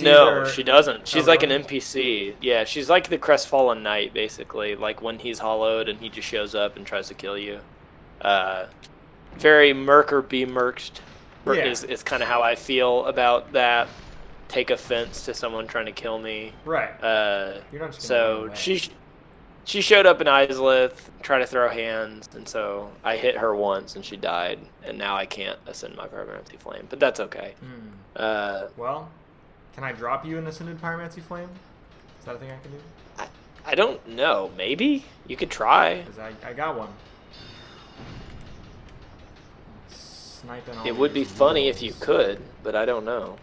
No, she doesn't. She's like an NPC. Yeah, she's like the Crestfallen Knight, basically. Like when he's hollowed and he just shows up and tries to kill you. Very murk or be murked is kind of how I feel about that. Take offense to someone trying to kill me.
Right.
You're not just so she showed up in Izalith, tried to throw hands, and so I hit her once and she died, and now I can't ascend my Pyromancy Flame, but that's okay.
Well, can I drop you an Ascended Pyromancy Flame? Is that a thing I can do?
I don't know. Maybe you could try.
Because I got one. Sniping all
it would be funny if you could, but I don't know.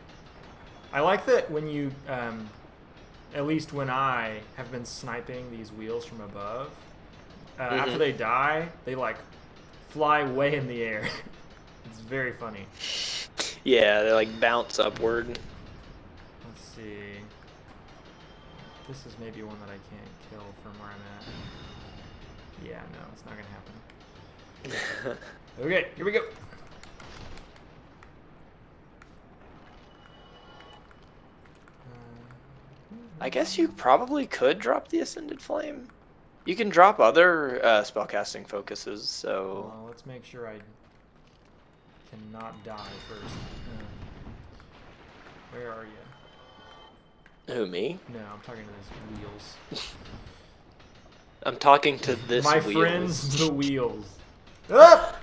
I like that when you, at least when I have been sniping these wheels from above, after they die, they like fly way in the air. It's very funny.
Yeah, they like bounce upward.
Let's see. This is maybe one that I can't kill from where I'm at. Yeah, no, it's not gonna happen. Okay, here we go.
I guess you probably could drop the Ascended Flame. You can drop other spellcasting focuses, so...
Well, let's make sure I cannot die first. Where are you?
Who, me?
No, I'm talking to these wheels.
I'm talking to this
My
wheels.
friends, the wheels. Ah!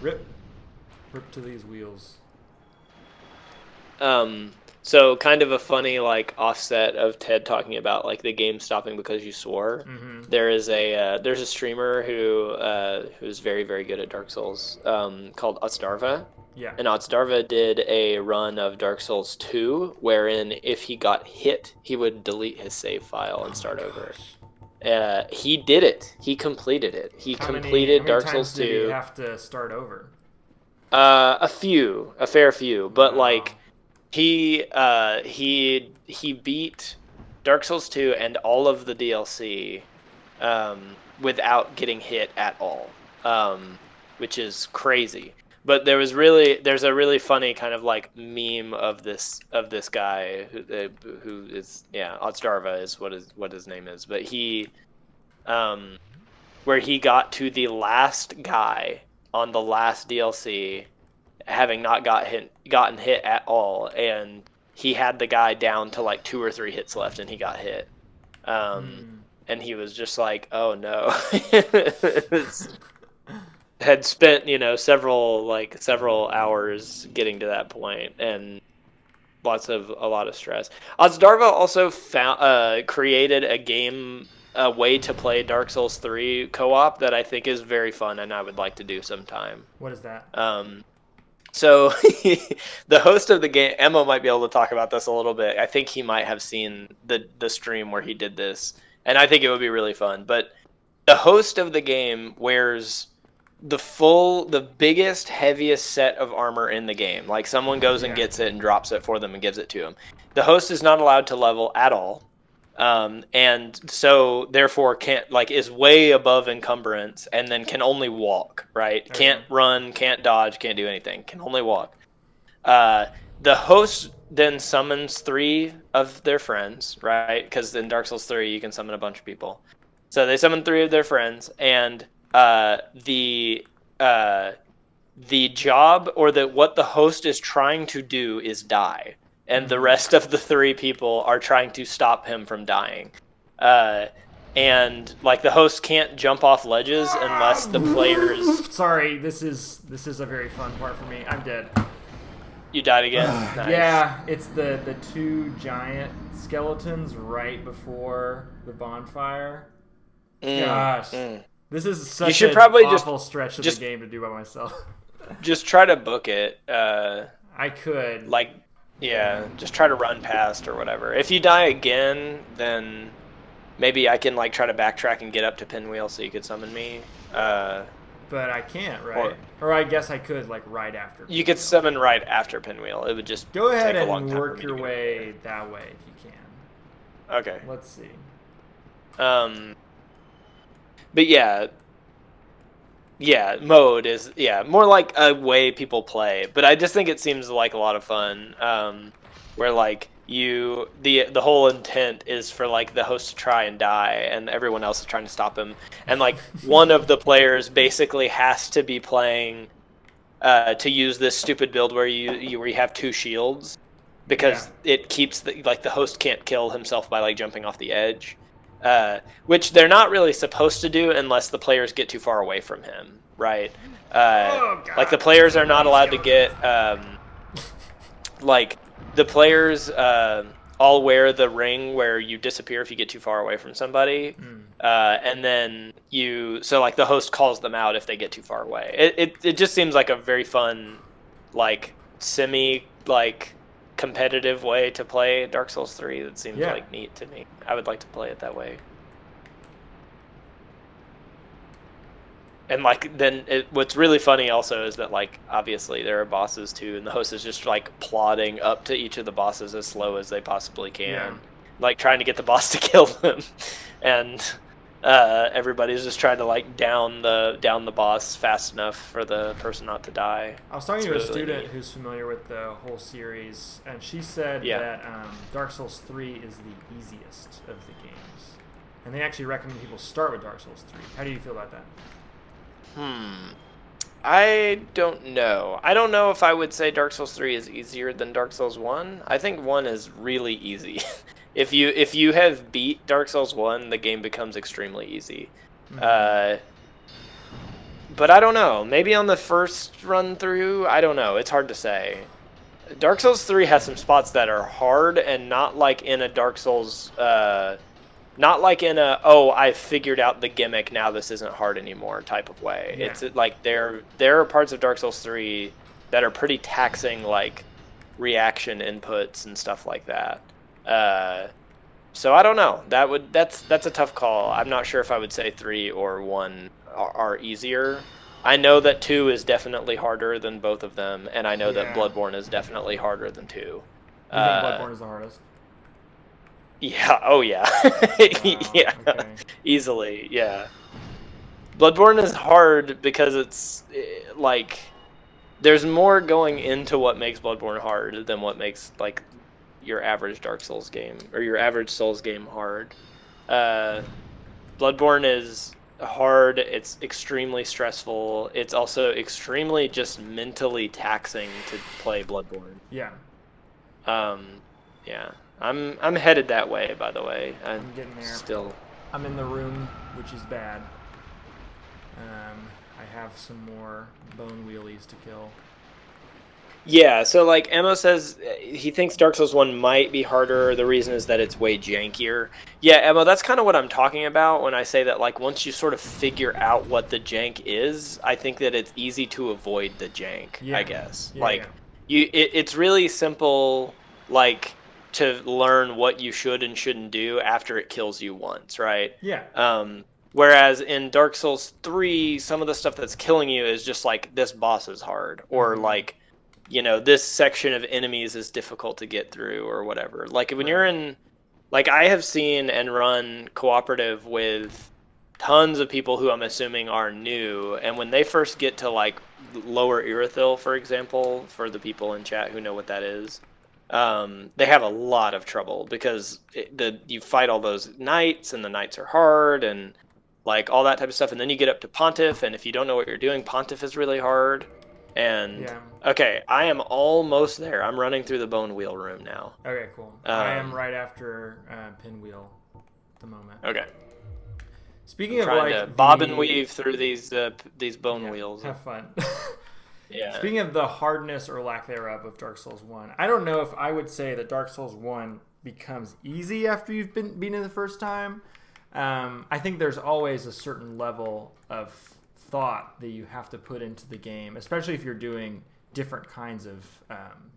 Rip to these wheels.
So kind of a funny like offset of Ted talking about like the game stopping because you swore. There's a streamer who's very, very good at Dark Souls, called Otsdarva.
Yeah.
And Otsdarva did a run of Dark Souls 2 wherein if he got hit, he would delete his save file and start over. He did it. He completed it. He completed Dark Souls 2.
Did he have to start over?
A fair few, but like he beat Dark Souls 2 and all of the DLC without getting hit at all, which is crazy. But there's a really funny kind of like meme of this guy who is Otsdarva is what his name is, but he where he got to the last guy on the last DLC, having not gotten hit at all, and he had the guy down to like 2 or 3 hits left, and he got hit, and he was just like, "Oh no!" Had spent several hours getting to that point, and a lot of stress. Otsdarva also created a way to play Dark Souls 3 co-op that I think is very fun, and I would like to do sometime.
What is that?
So the host of the game, Emma, might be able to talk about this a little bit. I think he might have seen the stream where he did this, and I think it would be really fun. But the host of the game wears the biggest, heaviest set of armor in the game. Like someone goes and gets it and drops it for them and gives it to him. The host is not allowed to level at all. And so therefore is way above encumbrance, and then can only walk, right? Okay. Can't run, can't dodge, can't do anything, can only walk. The host then summons 3 of their friends, right? Because in Dark Souls 3 you can summon a bunch of people. So they summon 3 of their friends, and the job what the host is trying to do is die. And the rest of the 3 people are trying to stop him from dying. and like the host can't jump off ledges unless the players.
Sorry, this is a very fun part for me. I'm dead.
You died again. Nice.
Yeah, it's the two giant skeletons right before the bonfire. Gosh, this is such an awful stretch of the game to do by myself.
Just try to book it.
I could.
Like, yeah, just try to run past or whatever. If you die again, then maybe I can like try to backtrack and get up to Pinwheel so you could summon me.
But I can't, right? Or I guess I could, like, right after Pinwheel.
You could summon right after Pinwheel. It would just
go ahead
take a long
and
time
work your way that way if you can.
Okay.
Let's see.
But yeah, mode is more like a way people play. But I just think it seems like a lot of fun. Where like the whole intent is for like the host to try and die and everyone else is trying to stop him, and like one of the players basically has to be playing to use this stupid build where you have two shields because it keeps the host can't kill himself by like jumping off the edge, which they're not really supposed to do unless the players get too far away from him, right? Like the players are not allowed to get like the players all wear the ring where you disappear if you get too far away from somebody, and then so like the host calls them out if they get too far away. It just seems like a very fun, like semi like competitive way to play Dark Souls 3. That seems like neat to me. I would like to play it that way. And like then what's really funny also is that like obviously there are bosses too, and the host is just like plodding up to each of the bosses as slow as they possibly can, like trying to get the boss to kill them, and everybody's just trying to like down the boss fast enough for the person not to die.
I was talking to a student who's familiar with the whole series, and she said that Dark Souls 3 is the easiest of the games, and they actually recommend people start with Dark Souls 3. How do you feel about that?
I don't know. I don't know if I would say Dark Souls 3 is easier than Dark Souls 1. I think 1 is really easy. If you have beat Dark Souls 1, the game becomes extremely easy. But I don't know. Maybe on the first run through, I don't know. It's hard to say. Dark Souls 3 has some spots that are hard, and not like in a Dark Souls not like in a, I figured out the gimmick, now this isn't hard anymore type of way. Yeah. It's like there are parts of Dark Souls 3 that are pretty taxing, like reaction inputs and stuff like that. So I don't know. That's a tough call. I'm not sure if I would say 3 or 1 are easier. I know that 2 is definitely harder than both of them, and I know that Bloodborne is definitely harder than 2. You
think Bloodborne is the hardest?
Yeah. Oh, yeah. Yeah.
Okay.
Easily. Yeah. Bloodborne is hard because it's like there's more going into what makes Bloodborne hard than what makes like your average Dark Souls game or your average Souls game hard. Bloodborne is hard. It's extremely stressful. It's also extremely just mentally taxing to play Bloodborne.
Yeah.
Yeah. I'm headed that way, by the way.
I'm getting there.
Still.
I'm in the room, which is bad. I have some more bone wheelies to kill.
Yeah, so like Emma says he thinks Dark Souls 1 might be harder. The reason is that it's way jankier. Yeah, Emma, that's kind of what I'm talking about when I say that like once you sort of figure out what the jank is, I think that it's easy to avoid the jank, I guess. It's really simple, like, to learn what you should and shouldn't do after it kills you once, right?
Yeah.
Whereas in Dark Souls 3, some of the stuff that's killing you is just like, this boss is hard, or like, you know, this section of enemies is difficult to get through, or whatever. Like when you're in, like I have seen and run cooperative with tons of people who I'm assuming are new, and when they first get to like Lower Irithyll, for example, for the people in chat who know what that is, they have a lot of trouble because you fight all those knights, and the knights are hard, and like all that type of stuff, and then you get up to Pontiff, and if you don't know what you're doing, Pontiff is really hard. And okay, I am almost there. I'm running through the Bone Wheel room now.
Okay, cool. I am right after Pinwheel at the moment.
Okay.
Speaking of
trying
like
to bob and weave through these bone wheels.
Have fun.
Yeah.
Speaking of the hardness or lack thereof of Dark Souls 1, I don't know if I would say that Dark Souls 1 becomes easy after you've been beaten the first time. I think there's always a certain level of thought that you have to put into the game, especially if you're doing different kinds of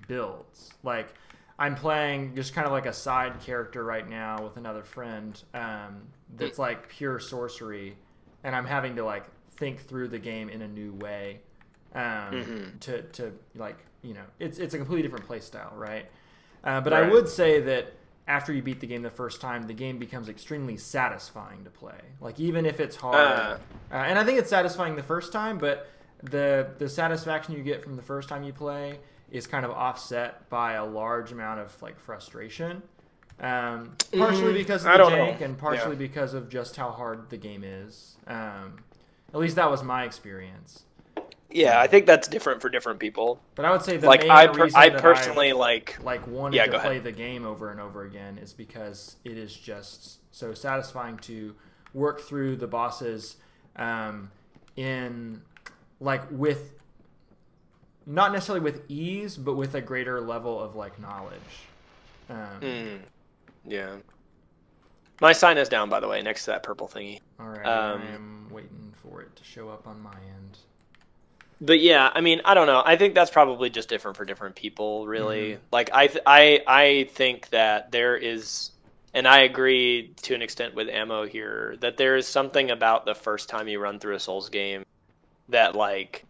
builds. Like, I'm playing just kind of like a side character right now with another friend that's like pure sorcery, and I'm having to like think through the game in a new way. To like, you know, it's a completely different play style, right? But I would say that after you beat the game the first time, the game becomes extremely satisfying to play. Like, even if it's hard, and I think it's satisfying the first time, but the satisfaction you get from the first time you play is kind of offset by a large amount of like frustration, partially because of the jank and partially because of just how hard the game is. At least that was my experience.
Yeah, I think that's different for different people.
But I would say the
like
main reason
I
that
personally
I've,
like
wanted to play the game over and over again is because it is just so satisfying to work through the bosses in like with not necessarily with ease, but with a greater level of like knowledge.
Yeah. My sign is down, by the way, next to that purple thingy.
All right, I am waiting for it to show up on my end.
But yeah, I mean, I don't know. I think that's probably just different for different people, really. Like, I think that there is, and I agree to an extent with Ammo here, that there is something about the first time you run through a Souls game that, like,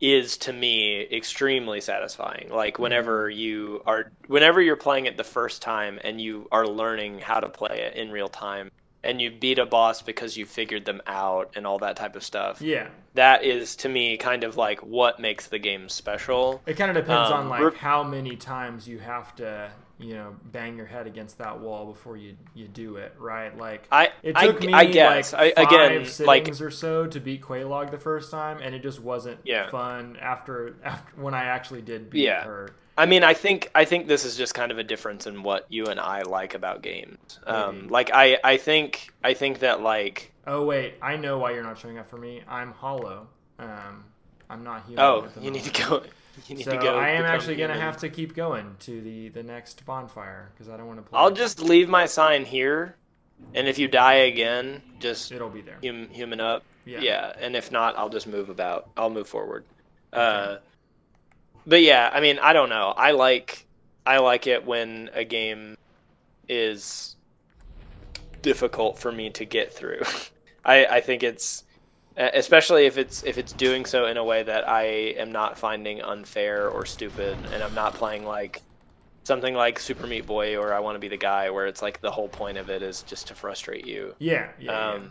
is, to me, extremely satisfying. Like, whenever you're playing it the first time and you are learning how to play it in real time, and you beat a boss because you figured them out and all that type of stuff.
Yeah.
That is, to me, kind of like what makes the game special.
It kind of depends on like how many times you have to, you know, bang your head against that wall before you do it, right? Like, it took me like 5 sittings or so to beat Quelaag the first time, and it just wasn't fun after when I actually did beat her.
I mean, I think this is just kind of a difference in what you and I like about games. Like, I think that, like...
Oh, wait. I know why you're not showing up for me. I'm hollow. I'm not human.
Oh, you need to go...
I am actually going to have to keep going to the next bonfire, because I don't want to play.
I'll just leave my sign here, and if you die again, just...
It'll be there.
Human up. Yeah, and if not, I'll just move about. I'll move forward.
Okay.
But yeah, I mean, I don't know. I like it when a game is difficult for me to get through. I think it's, especially if it's doing so in a way that I am not finding unfair or stupid, and I'm not playing like something like Super Meat Boy or I Want to Be the Guy, where it's like the whole point of it is just to frustrate you.
Yeah,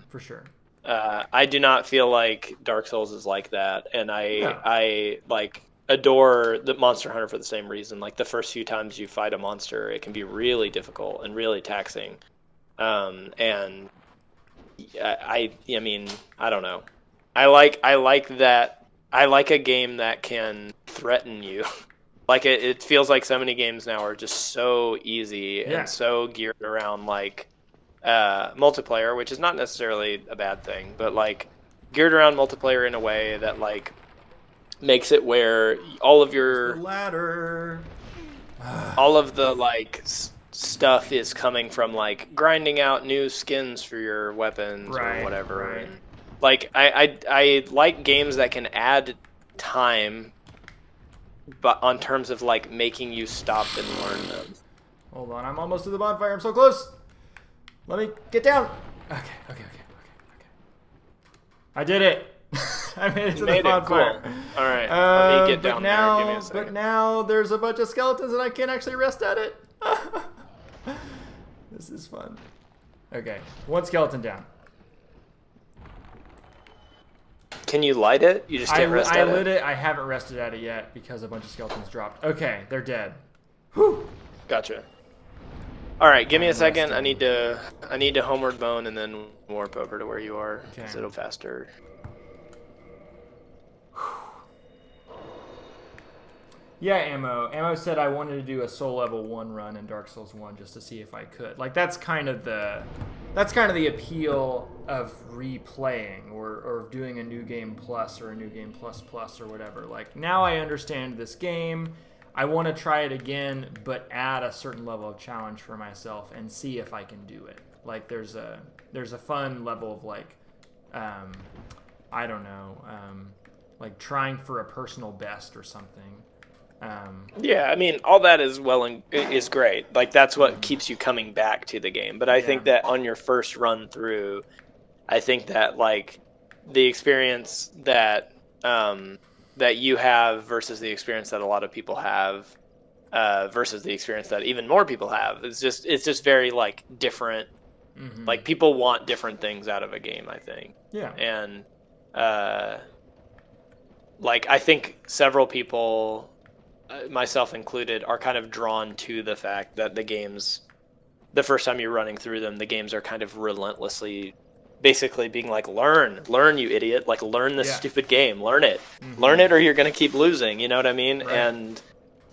for sure.
I do not feel like Dark Souls is like that, and I like adore the Monster Hunter for the same reason. Like, the first few times you fight a monster, it can be really difficult and really taxing. And I mean, I don't know. I like that. I like a game that can threaten you. Like, it feels like so many games now are just so easy and so geared around like multiplayer, which is not necessarily a bad thing, but like geared around multiplayer in a way that like makes it where all of your
ladder,
all of the like stuff is coming from like grinding out new skins for your weapons or whatever.
Right.
And, like, I like games that can add time, but on terms of like making you stop and learn them.
Hold on, I'm almost to the bonfire. I'm so close. Let me get down. Okay. I did it. I made it to the bonfire.
Cool. All right. Let me get down there. Give me a second.
But now there's a bunch of skeletons and I can't actually rest at it. This is fun. Okay, one skeleton down.
Can you light it? You just can't rest at it?
I lit it. I haven't rested at it yet because a bunch of skeletons dropped. Okay, they're dead. Whew.
Gotcha. All right, give me a second. I need to homeward bone and then warp over to where you are, because it'll faster.
Yeah, Ammo said I wanted to do a soul level 1 run in Dark Souls 1 just to see if I could. Like, that's kind of the that's kind of the appeal of replaying or doing a new game plus or a new game plus plus or whatever. Like, now I understand this game. I want to try it again, but add a certain level of challenge for myself and see if I can do it. Like, there's a fun level of like, I don't know, like trying for a personal best or something.
Yeah, I mean, all that is great. Like, that's what keeps you coming back to the game. But I think that on your first run through, I think that like the experience that that you have versus the experience that a lot of people have versus the experience that even more people have, it's just very like different.
Mm-hmm.
Like, people want different things out of a game, I think.
Yeah.
And like, I think several people, myself included, are kind of drawn to the fact that the games, the first time you're running through them, the games are kind of relentlessly basically being like, learn, you idiot. Like, learn this stupid game. Learn it. Mm-hmm. Learn it or you're going to keep losing. You know what I mean?
Right.
And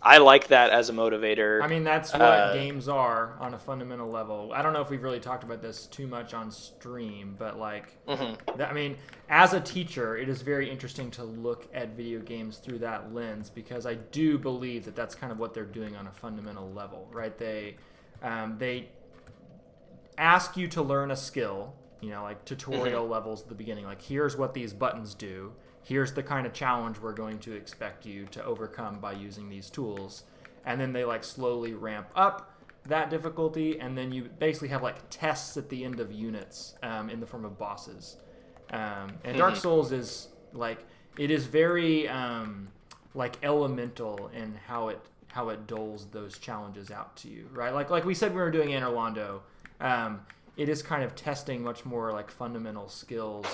I like that as a motivator.
I mean, that's what games are on a fundamental level. I don't know if we've really talked about this too much on stream, but like, I mean, as a teacher, it is very interesting to look at video games through that lens, because I do believe that that's kind of what they're doing on a fundamental level, right? They ask you to learn a skill, you know, like tutorial levels at the beginning. Like, here's what these buttons do. Here's the kind of challenge we're going to expect you to overcome by using these tools. And then they like slowly ramp up that difficulty, and then you basically have like tests at the end of units in the form of bosses. And Dark Souls is like, it is very like elemental in how it doles those challenges out to you, right? Like we said, we were doing Anor Londo. It is kind of testing much more like fundamental skills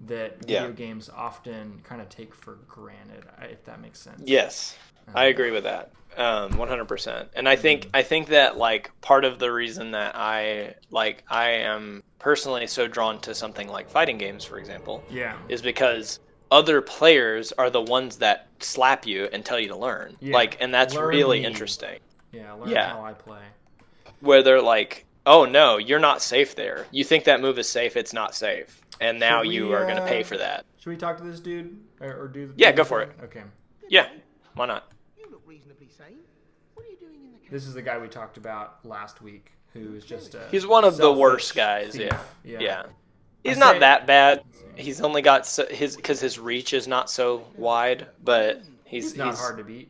that video games often kind of take for granted, if that makes sense.
Yes, I agree with that, 100%. And I think that like part of the reason that I am personally so drawn to something like fighting games, for example, is because other players are the ones that slap you and tell you to learn. Like, and that's really interesting.
Learn how I play.
Where they're like, oh no, you're not safe there. You think that move is safe, it's not safe. And now you are going to pay for that.
Should we talk to this dude? Or do
go for it.
Okay.
Yeah, why not?
You look reasonably sane. What are you doing in the
This is the guy we talked about last week, who is just a
He's one of the worst guys,
thief.
Yeah. He's not that bad. He's only got because his reach is not so wide, but he's
not hard to beat.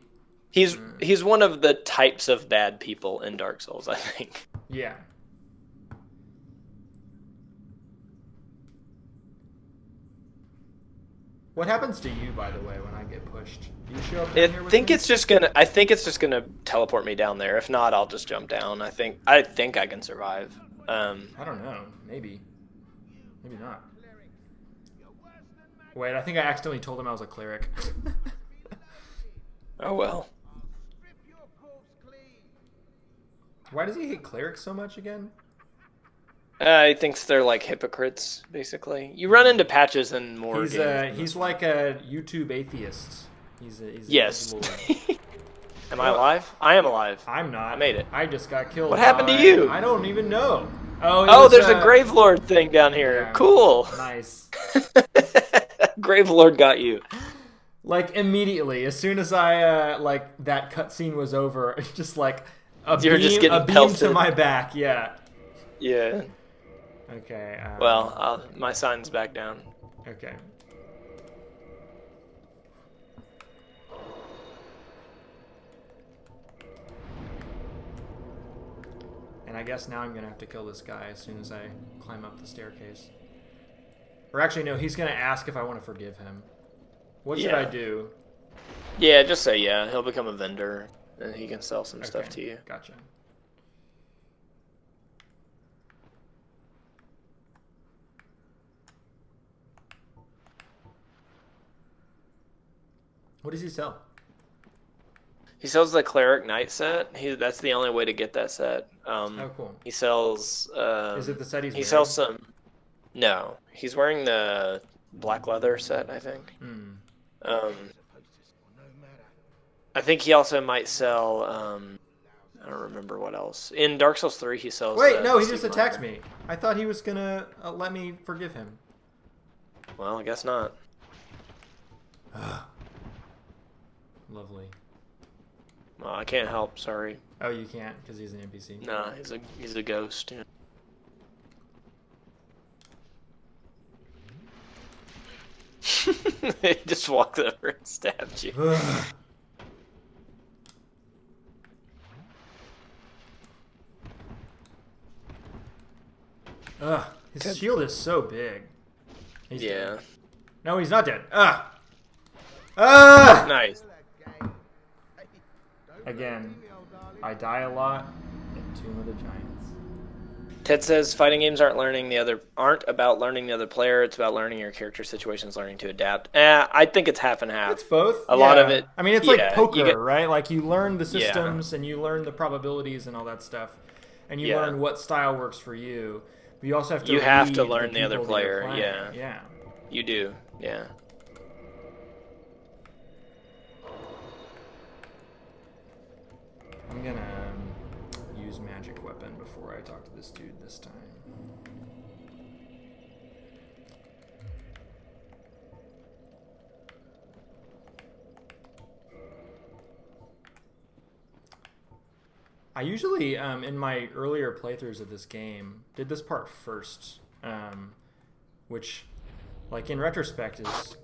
He's one of the types of bad people in Dark Souls, I think.
Yeah. What happens to you, by the way, when I get pushed? Do you show up down here with me?
I think it's just gonna teleport me down there. If not, I'll just jump down. I think I can survive.
I don't know. Maybe not. Wait, I think I accidentally told him I was a cleric.
Oh well.
Why does he hate clerics so much again?
He thinks they're like hypocrites, basically. You run into patches in more games.
He's like a YouTube atheist. He's
yes. Am I alive? I am alive.
I'm not.
I made it.
I just got killed.
What happened to you?
I don't even know.
There's a Gravelord thing down here.
Yeah,
cool.
Nice.
Gravelord got you.
Like, immediately, as soon as I that cutscene was over, it's just like a beam to my back. Yeah.
Yeah.
Okay.
Well, my sign's back down.
Okay. And I guess now I'm going to have to kill this guy as soon as I climb up the staircase. Or actually, no, he's going to ask if I want to forgive him. What should I do?
Yeah, just say yeah. He'll become a vendor, and he can sell some stuff to you.
Gotcha. What does he sell?
He sells the Cleric Knight set. That's the only way to get that set.
Oh, cool.
He sells...
is it the set he's wearing?
He sells some... No. He's wearing the black leather set, I think. I think he also might sell I don't remember what else. In Dark Souls 3, he sells.
Wait, no, he
the
just
Seed
attacked
Miner.
me. I thought he was gonna let me forgive him.
Well, I guess not.
Lovely.
Well, I can't help. Sorry.
Oh, you can't because he's an NPC.
Nah, he's a ghost. Yeah. He just walked over and stabbed you.
Ugh, his shield is so big. He's
Yeah.
dead. No, he's not dead. Ah! Ah!
Nice.
Again, I die a lot in Tomb of the Giants.
Ted says fighting games aren't about learning the other player. It's about learning your character situations, learning to adapt. I think it's half and half.
It's both.
A lot of it.
I mean, it's
yeah,
like poker,
you get,
right? Like you learn the systems and you learn the probabilities and all that stuff, and you learn what style works for you. But you also have to.
You have to
read
learn the other
people that you're
player.
playing.
Yeah.
Yeah.
You do. Yeah.
I'm gonna use magic weapon before I talk to this dude this time. I usually, in my earlier playthroughs of this game, did this part first, which, like in retrospect, is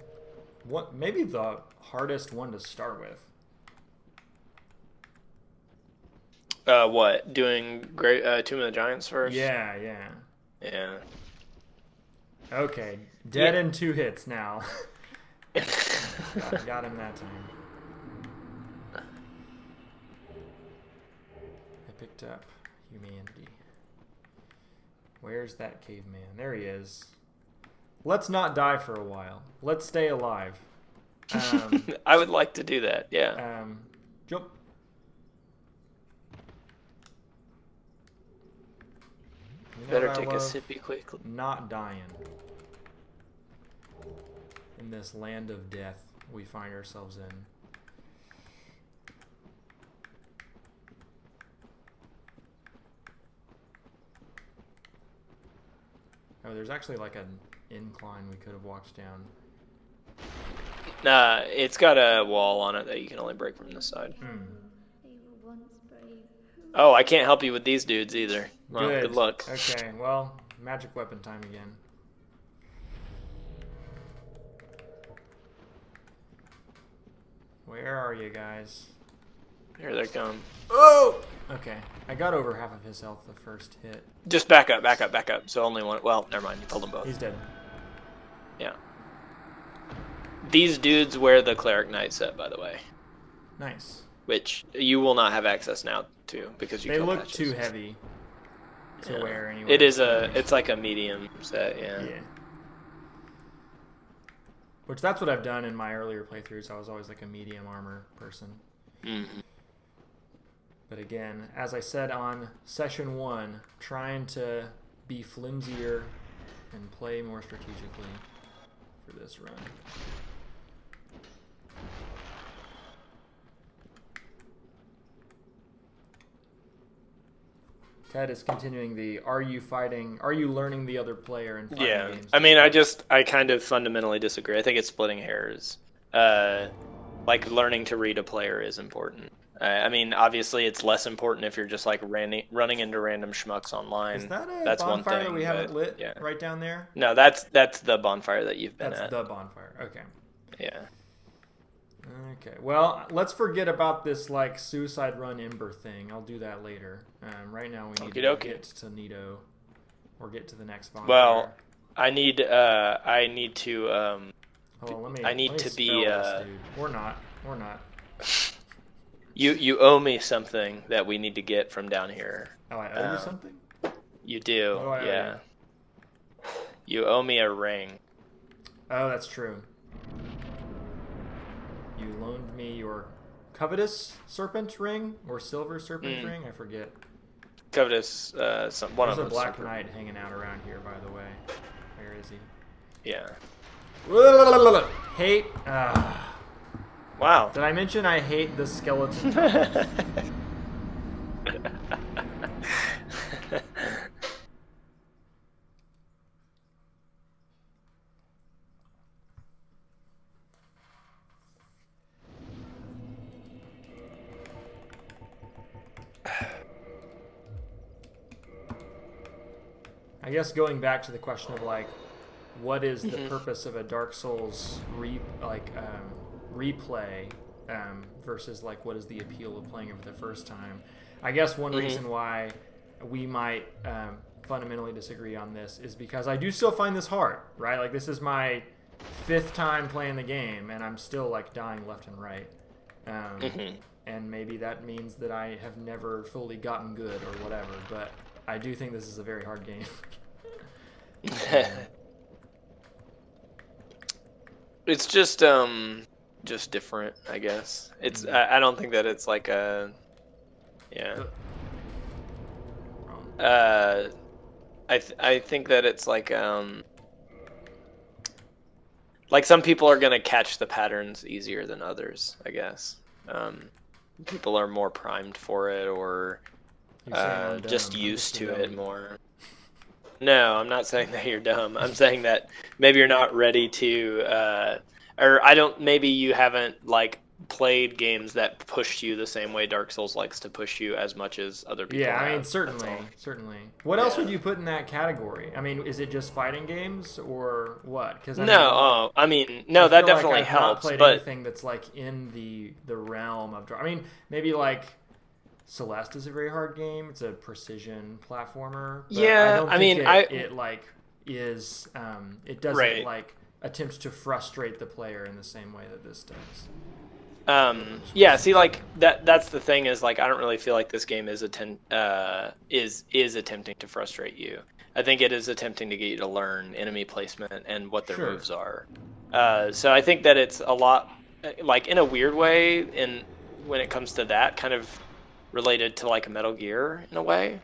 maybe the hardest one to start with.
What? Doing Tomb of the Giants first?
Yeah, yeah.
Yeah.
Okay, dead in 2 hits now. got him that time. I picked up humanity. Where's that caveman? There he is. Let's not die for a while. Let's stay alive.
I would like to do that. Yeah.
Jump. You know
Better
what I
take a
love?
sippy quickly.
Not dying. In this land of death we find ourselves in. Oh, there's actually like an incline we could have walked down.
It's got a wall on it that you can only break from this side. Oh, I can't help you with these dudes either. Well, good luck.
Okay, well, magic weapon time again. Where are you guys?
Here they come.
Oh! Okay, I got over half of his health the first hit.
Just back up, back up, back up. So only one. Well, never mind. You killed them both.
He's dead.
Yeah. These dudes wear the Cleric Knight set, by the way.
Nice.
Which you will not have access now to because you.
They
killed
look
patches.
too heavy to wear anyway.
It's like a medium set, yeah.
Yeah. Which that's what I've done in my earlier playthroughs. I was always like a medium armor person.
Mm-hmm.
But again, as I said on session 1, trying to be flimsier and play more strategically for this run. Ted is continuing the are you learning the other player and fighting games?
I mean, I kind of fundamentally disagree. I think it's splitting hairs. Like learning to read a player is important. I mean, obviously, it's less important if you're just like running into random schmucks online.
Is that a
that's
bonfire
one thing,
that we haven't lit right down there?
No, that's the bonfire that you've been at.
That's the bonfire. Okay.
Yeah.
Okay. Well, let's forget about this like suicide run ember thing. I'll do that later. Right now we need to get to Nito or get to the next bonfire.
Well, I need to.
Hold on, let me
be.
This, dude. We're not.
You owe me something that we need to get from down here.
Oh, I owe you something?
You do,
What do I owe
you owe me a ring.
Oh, that's true. You loaned me your covetous serpent ring or silver serpent ring? I forget.
Covetous, one of them.
There's a black knight hanging out around here, by the way. Where is he?
Yeah.
Hate.
Wow.
Did I mention I hate the skeleton? I guess going back to the question of like, what is the purpose of a Dark Souls replay versus like what is the appeal of playing it for the first time? I guess one reason why we might fundamentally disagree on this is because I do still find this hard, right? Like this is my 5th time playing the game, and I'm still like dying left and right. And maybe that means that I have never fully gotten good or whatever, but I do think this is a very hard game.
It's just different, I guess. It's I don't think that it's like a I think that it's like some people are gonna catch the patterns easier than others, I guess. People are more primed for it, or just used to it more. No, I'm not saying that you're dumb. I'm saying that maybe you're not ready to, maybe you haven't like played games that pushed you the same way Dark Souls likes to push you as much as other people.
Yeah,
have.
I mean, certainly. What else would you put in that category? I mean, is it just fighting games or what? Because
that definitely
I've
helps.
Not played
but
anything that's like in the realm of. I mean, maybe like Celeste is a very hard game. It's a precision platformer. But
yeah,
it doesn't
right.
like attempt to frustrate the player in the same way that this does.
See, like that's the thing is like I don't really feel like this game is attempting to frustrate you. I think it is attempting to get you to learn enemy placement and what their moves are. So I think that it's a lot like in a weird way when it comes to that kind of related to like a Metal Gear in a way.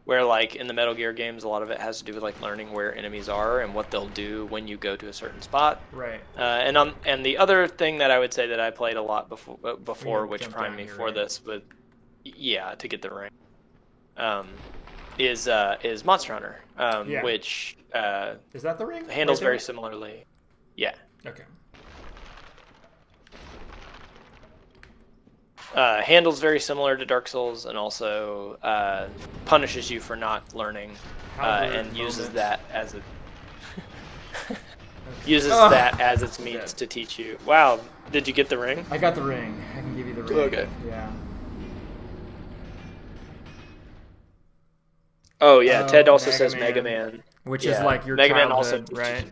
Where like in the Metal Gear games, a lot of it has to do with like learning where enemies are and what they'll do when you go to a certain spot.
Right.
And the other thing that I would say that I played a lot before which primed me for this, but to get the ring, is Monster Hunter, which
is that the ring?
Handles very similarly. Yeah.
Okay.
Handles very similar to Dark Souls, and also punishes you for not learning, and uses that as its means to teach you. Wow, did you get the ring?
I got the ring. I can give you the ring.
Okay.
Yeah.
Oh yeah, Ted also says Mega Man,
which is like your
Mega
childhood,
Man also,
right?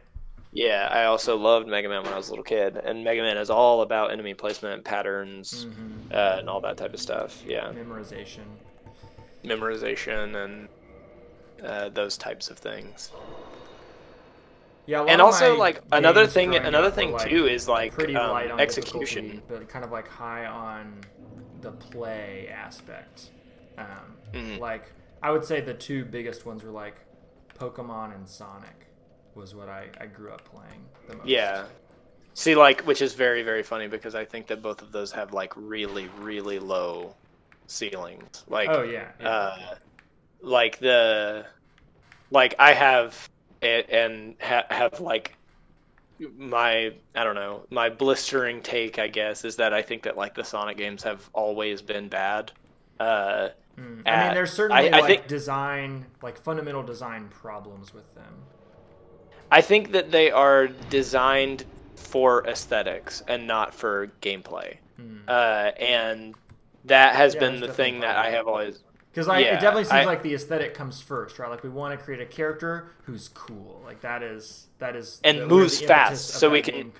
Yeah, I also loved Mega Man when I was a little kid, and Mega Man is all about enemy placement, patterns, and all that type of stuff. Yeah, memorization, and those types of things.
Yeah,
and also like another thing
like,
too is like
pretty light on
execution,
but kind of like high on the play aspect. Like I would say the two biggest ones were like Pokemon and Sonic. Was what I grew up playing the most.
Yeah. See, like, which is very, very funny because I think that both of those have like really, really low ceilings. Like, I have it and have like my blistering take, I guess, is that I think that like the Sonic games have always been bad.
I mean, there's certainly fundamental design problems with them.
I think that they are designed for aesthetics and not for gameplay, and that has been the thing that I have always.
Because it definitely seems like the aesthetic comes first, right? Like we want to create a character who's cool, like that is
and moves fast, so we can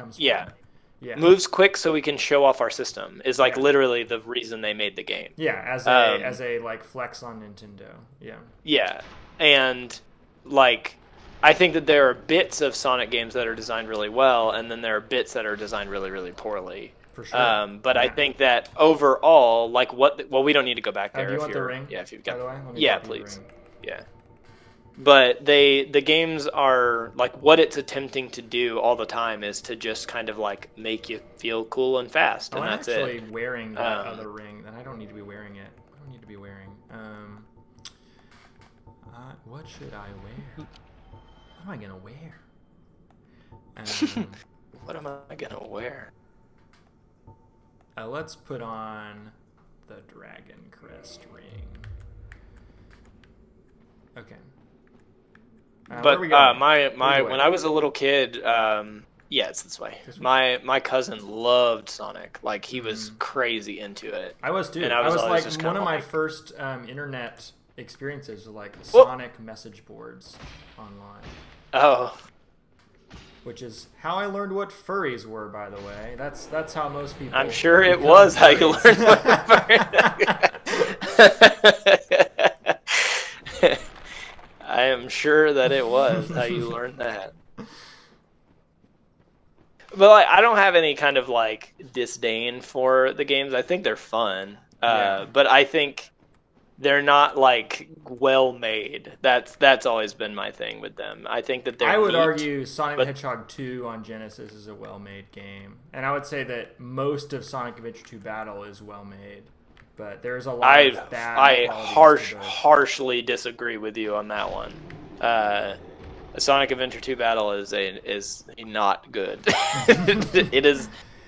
moves quick, so we can show off our system. Is like literally the reason they made the game.
Yeah, as a like flex on Nintendo. Yeah. Yeah,
and like. I think that there are bits of Sonic games that are designed really well, and then there are bits that are designed really, really poorly.
For sure.
But I think that overall, like we don't need to go back there.
Do you want the ring?
Yeah, if you've got.
By the way?
Yeah, please. Yeah. But the games are like what it's attempting to do all the time is to just kind of like make you feel cool and fast, and that's it.
I'm actually wearing that other ring, and I don't need to be wearing it. What should I wear? What am I gonna wear?
What am I gonna wear?
Let's put on the Dragon Crest ring. Okay.
But
when
I was a little kid, yeah, it's this way. My cousin loved Sonic. Like he was crazy into it.
I was too.
And
I was
always
like
just
one of my
like,
first internet experiences were like Sonic message boards online.
Oh.
Which is how I learned what furries were, by the way. That's how most people.
I'm sure it was how you learned what furries. I am sure that it was how you learned that. But like, I don't have any kind of like disdain for the games. I think they're fun, but I think they're not like well made. That's always been my thing with them. I think that they're.
I would argue Sonic the Hedgehog 2 on Genesis is a well-made game, and I would say that most of Sonic Adventure 2 Battle is well-made, but there's a lot of bad.
I harshly disagree with you on that one. Sonic Adventure 2 Battle is not good. It is.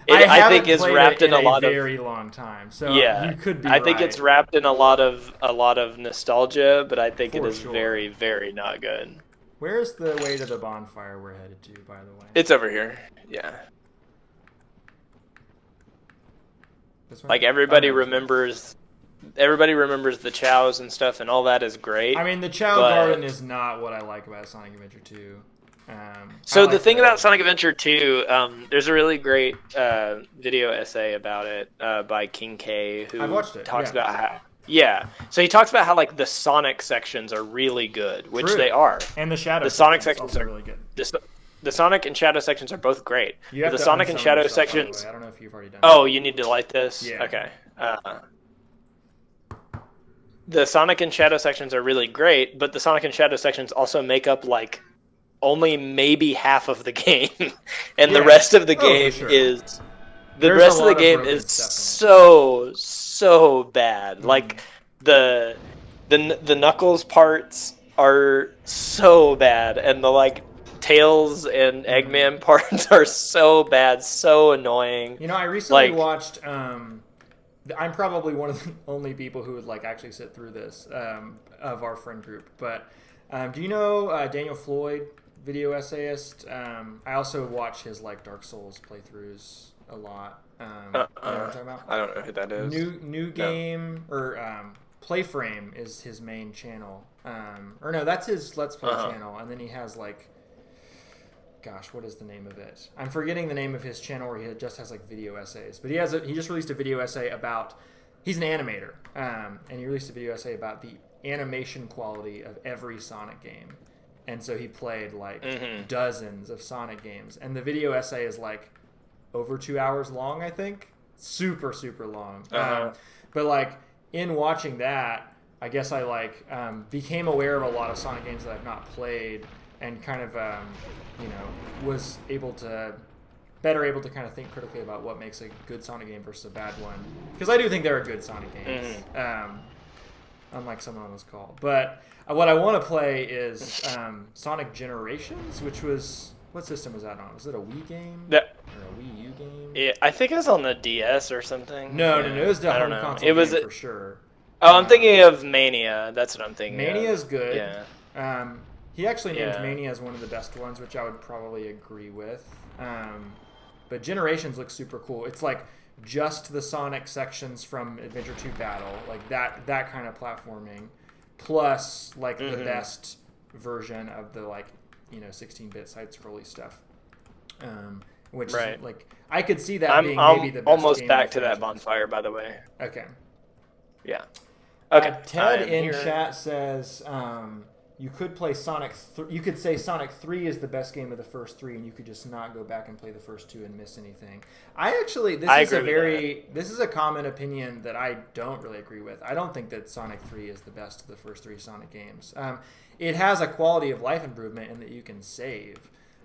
I think is wrapped in a lot of
very long time. So
yeah,
you could be
I think it's wrapped in a lot of nostalgia, but I think it is
sure.
very, very not good.
Where's the way to the bonfire we're headed to, by the way?
It's over here. Yeah.
This one?
Like everybody remembers the chows and stuff, and all that is great.
I mean, the Chow Garden is not what I like about Sonic Adventure 2.
So the thing about Sonic Adventure 2, there's a really great video essay about it by King K, who talks about how. Yeah, so he talks about how like the Sonic sections are really good, which they are,
and the Shadow.
The Sonic sections are
really good.
The Sonic and Shadow sections are both great.
The
Sonic and Shadow sections.
I don't know if you've already done.
Oh, you need to light this.
Yeah.
Okay. The Sonic and Shadow sections are really great, but the Sonic and Shadow sections also make up like only maybe half of the game, and the rest of the game is so bad. Like the Knuckles parts are so bad, and the like Tails and Eggman parts are so bad, so annoying.
You know, I recently watched. I'm probably one of the only people who would like actually sit through this of our friend group. But do you know Daniel Floyd, video essayist? I also watch his like Dark Souls playthroughs a lot. You know what I'm talking about?
I don't know who that is.
New game or Playframe is his main channel. Or no, that's his Let's Play channel, and then he has like. Gosh, what is the name of it? I'm forgetting the name of his channel where he just has like video essays. But he just released a video essay about. He's an animator, and he released a video essay about the animation quality of every Sonic game. And so he played like dozens of Sonic games, and the video essay is like over 2 hours long, I think. Super, super long. But like in watching that, I guess I like became aware of a lot of Sonic games that I've not played. And kind of, was better able to kind of think critically about what makes a good Sonic game versus a bad one. Because I do think there are good Sonic games, unlike someone on this call. But what I want to play is Sonic Generations, which was... What system was that on? Was it a Wii game? Or a Wii U game?
Yeah, I think it was on the DS or something.
No, it was the home console game for sure.
Oh, I'm thinking of Mania. That's what I'm thinking
Mania's good.
Yeah.
He actually named Mania as one of the best ones, which I would probably agree with. But Generations looks super cool. It's like just the Sonic sections from Adventure 2 Battle, like that kind of platforming, plus like the best version of the 16-bit side-scrolly stuff. Which is like I could see that being maybe the best
almost
game
back to that bonfire, by the way.
Okay.
Yeah. Okay.
Ted in chat says. You could play you could say Sonic 3 is the best game of the first three, and you could just not go back and play the first two and miss anything. This is a common opinion that I don't really agree with. I don't think that Sonic 3 is the best of the first three Sonic games. It has a quality of life improvement in that you can save,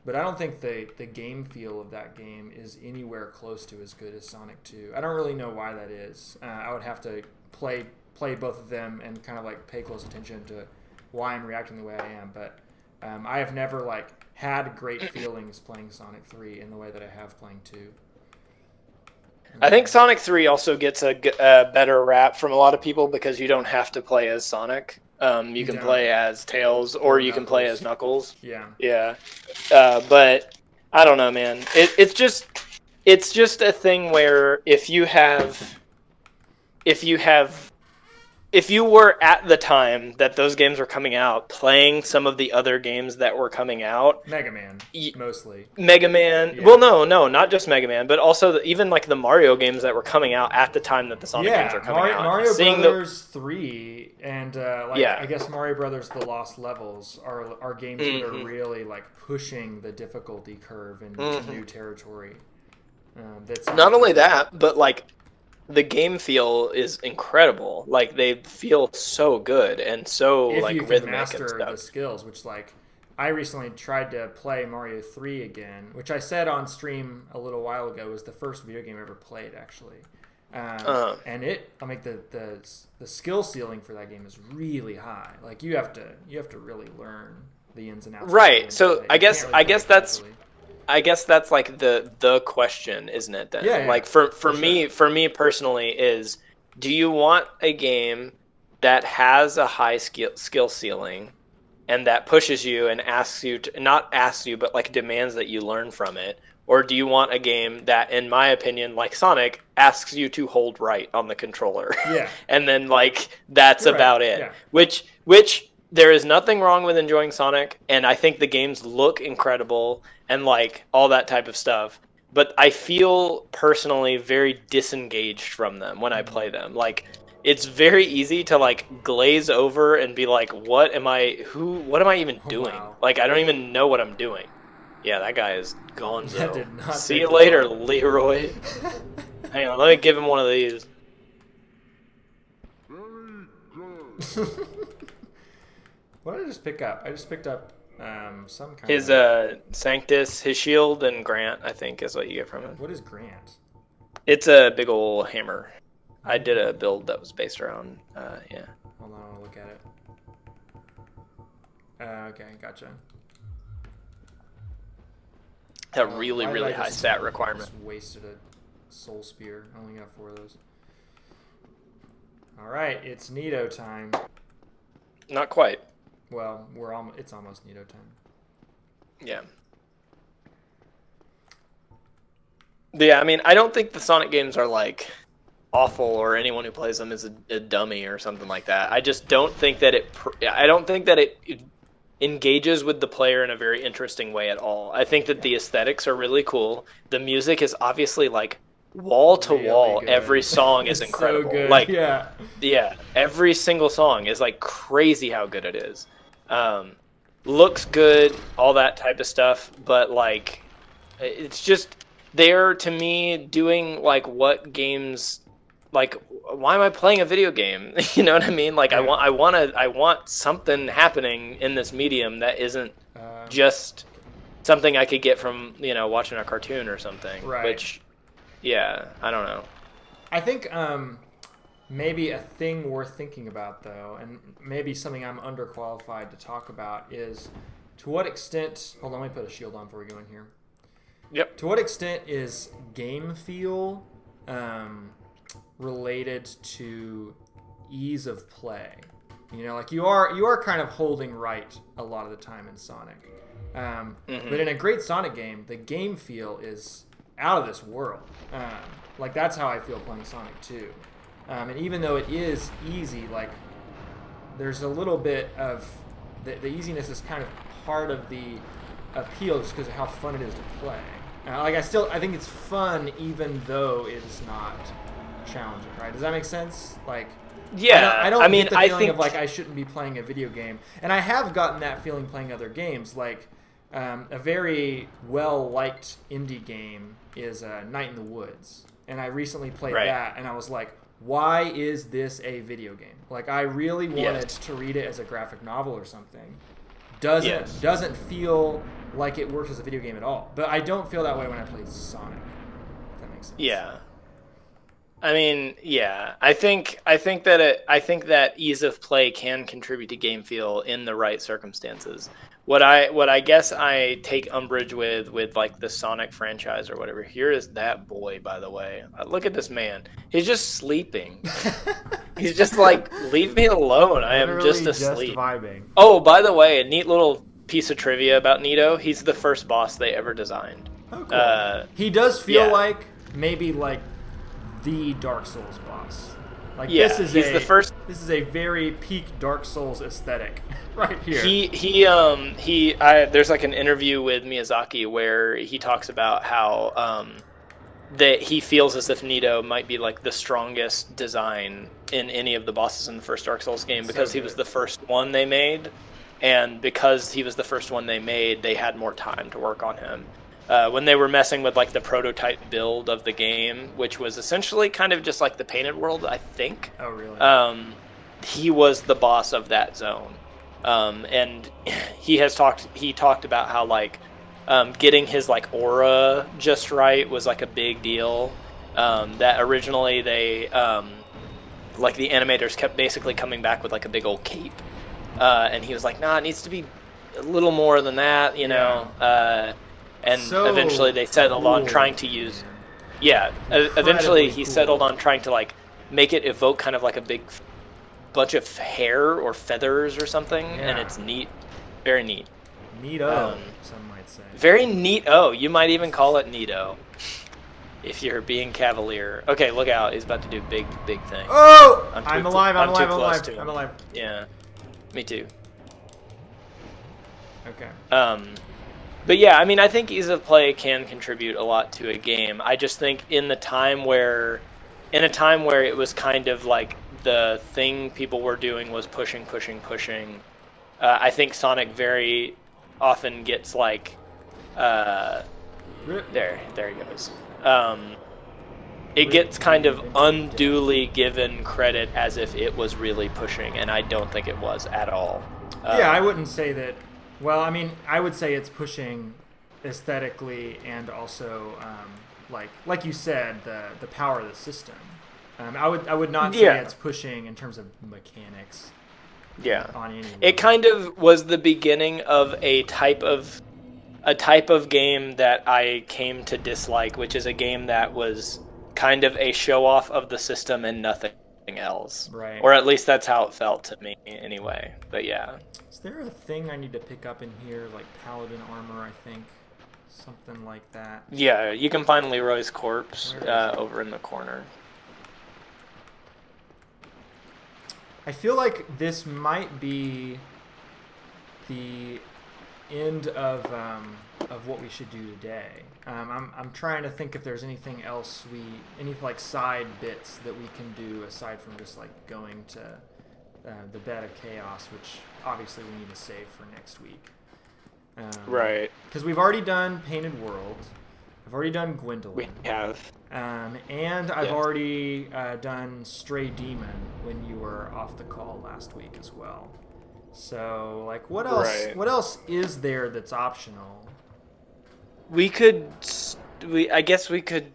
but I don't think the game feel of that game is anywhere close to as good as Sonic 2. I don't really know why that is. I would have to play both of them and kind of like pay close attention to why I'm reacting the way I am. But I have never like had great feelings playing Sonic 3 in the way that I have playing 2.
I think Sonic 3 also gets a better rap from a lot of people because you don't have to play as Sonic. You can play as Tails, or you can play as Knuckles.
Yeah.
Yeah. But I don't know, man. It's just a thing where if you were at the time that those games were coming out playing some of the other games that were coming out,
Mega Man, mostly.
Mega Man. Yeah. Well, no, not just Mega Man, but also even like the Mario games that were coming out at the time that the Sonic games were coming out.
Mario Brothers 3 and I guess Mario Brothers: The Lost Levels are games that are really like pushing the difficulty curve into new territory. That's
not only that, but like the game feel is incredible. Like they feel so good and so
if
like
you can
rhythmic
master
and stuff.
The skills, which like I recently tried to play Mario 3 again, which I said on stream a little while ago was the first video game I ever played actually. And the skill ceiling for that game is really high. Like you have to really learn the ins and outs.
Right. So I guess that's like the question, isn't it then?
Yeah,
like for me personally is, do you want a game that has a high skill ceiling and that pushes you and asks you to, not asks you, but like demands that you learn from it? Or do you want a game that, in my opinion, like Sonic, asks you to hold right on the controller?
Yeah.
And then like that's about it.
Yeah.
Which there is nothing wrong with enjoying Sonic, and I think the games look incredible and like all that type of stuff. But I feel personally very disengaged from them when I play them. Like it's very easy to like glaze over and be like, what am I even doing?
Wow.
Like I don't even know what I'm doing. Yeah, that guy is gonzo.
That did not
See you later, Leroy. Hang on, let me give him one of these.
What did I just pick up? I just picked up some kind
His Sanctus, his shield, and Grant, I think, is what you get from him.
What is Grant?
It's a big old hammer. I did a build that was based around, yeah.
Hold on, I'll look at it. Okay, gotcha.
That really high stat requirement.
Just wasted a soul spear. I only got 4 of those. All right, it's Nito time.
Not quite.
Well, it's almost Nito time.
Yeah. Yeah, I mean, I don't think the Sonic games are like awful or anyone who plays them is a dummy or something like that. I just don't think that it engages with the player in a very interesting way at all. I think that the aesthetics are really cool. The music is obviously like wall to wall. Every song is incredible.
So good.
Like
yeah,
every single song is like crazy how good it is. Looks good, all that type of stuff, but like it's just they're to me doing like what games like why am I playing a video game? You know what I mean? Like I want something happening in this medium that isn't just something I could get from, watching a cartoon or something.
Right.
Which yeah, I don't know.
I think maybe a thing worth thinking about though, and maybe something I'm underqualified to talk about is to what extent hold on, let me put a shield on before we go in here.
Yep.
To what extent is game feel related to ease of play? Like you are kind of holding right a lot of the time in Sonic. But in a great Sonic game, the game feel is out of this world. Like that's how I feel playing Sonic 2. And even though it is easy, like there's a little bit of the easiness is kind of part of the appeal just because of how fun it is to play. I think it's fun even though it's not challenging, right? Does that make sense? Like,
yeah,
I don't get the feeling of like I shouldn't be playing a video game, and I have gotten that feeling playing other games. Like, a very well liked indie game is Night in the Woods, and I recently played that, and I was like, why is this a video game? Like, I really wanted to read it as a graphic novel or something. Doesn't feel like it works as a video game at all. But I don't feel that way when I play Sonic. If that makes sense.
Yeah. I mean, yeah. I think that ease of play can contribute to game feel in the right circumstances. What I guess I take umbrage with like the Sonic franchise or whatever. Here is that boy, by the way. Look at this man. He's just sleeping. He's just like, leave me alone. I am just
Literally just
asleep.
vibing.
Oh, by the way, a neat little piece of trivia about Nito. He's the first boss they ever designed.
Oh, cool. He does feel
yeah.
like maybe like the Dark Souls boss. Like
Yeah,
this is
he's the first.
This is a very peak Dark Souls aesthetic right here.
There's like an interview with Miyazaki where he talks about how that he feels as if Nito might be like the strongest design in any of the bosses in the first Dark Souls game because he was the first one they made, and because he was the first one they made, they had more time to work on him. When they were messing with like the prototype build of the game, which was essentially kind of just like the painted world, I think.
Oh, really?
He was the boss of that zone, and he talked about how like getting his like aura just right was like a big deal. That originally they like the animators kept basically coming back with like a big old cape, and he was like, nah, it needs to be a little more than that, you know. And
so
eventually they settled on trying to use, eventually he settled on trying to like make it evoke kind of like a big bunch of hair or feathers or something, and it's neat, very neat.
Neato, some might say.
Very neat. Oh, you might even call it neato, if you're being cavalier. Okay, look out! He's about to do big thing.
Oh! I'm alive. I'm alive.
Yeah, me too.
Okay.
But yeah, I mean, I think ease of play can contribute a lot to a game. I just think in a time where it was kind of like the thing people were doing was pushing. I think Sonic very often gets like, there he goes. It gets kind of unduly given credit as if it was really pushing, and I don't think it was at all.
Yeah, I wouldn't say that. Well, I mean, I would say it's pushing aesthetically and also, like you said, the power of the system. I would not say it's pushing in terms of mechanics.
Yeah,
on any level.
It kind of was the beginning of a type of game that I came to dislike, which is a game that was kind of a show off of the system and nothing else.
Right.
Or at least that's how it felt to me anyway. But yeah.
Is there a thing I need to pick up in here, like paladin armor, I think? Something like that.
Yeah, you can find Leroy's corpse over in the corner.
I feel like this might be the end of what we should do today. I'm trying to think if there's anything else any like side bits that we can do aside from just like going to the bed of chaos, which obviously we need to save for next week.
Right.
Because we've already done Painted World. I've already done Gwendolyn.
We have.
And I've already done Stray Demon when you were off the call last week as well. So, like, what else? Right. What else is there that's optional?
I guess we could.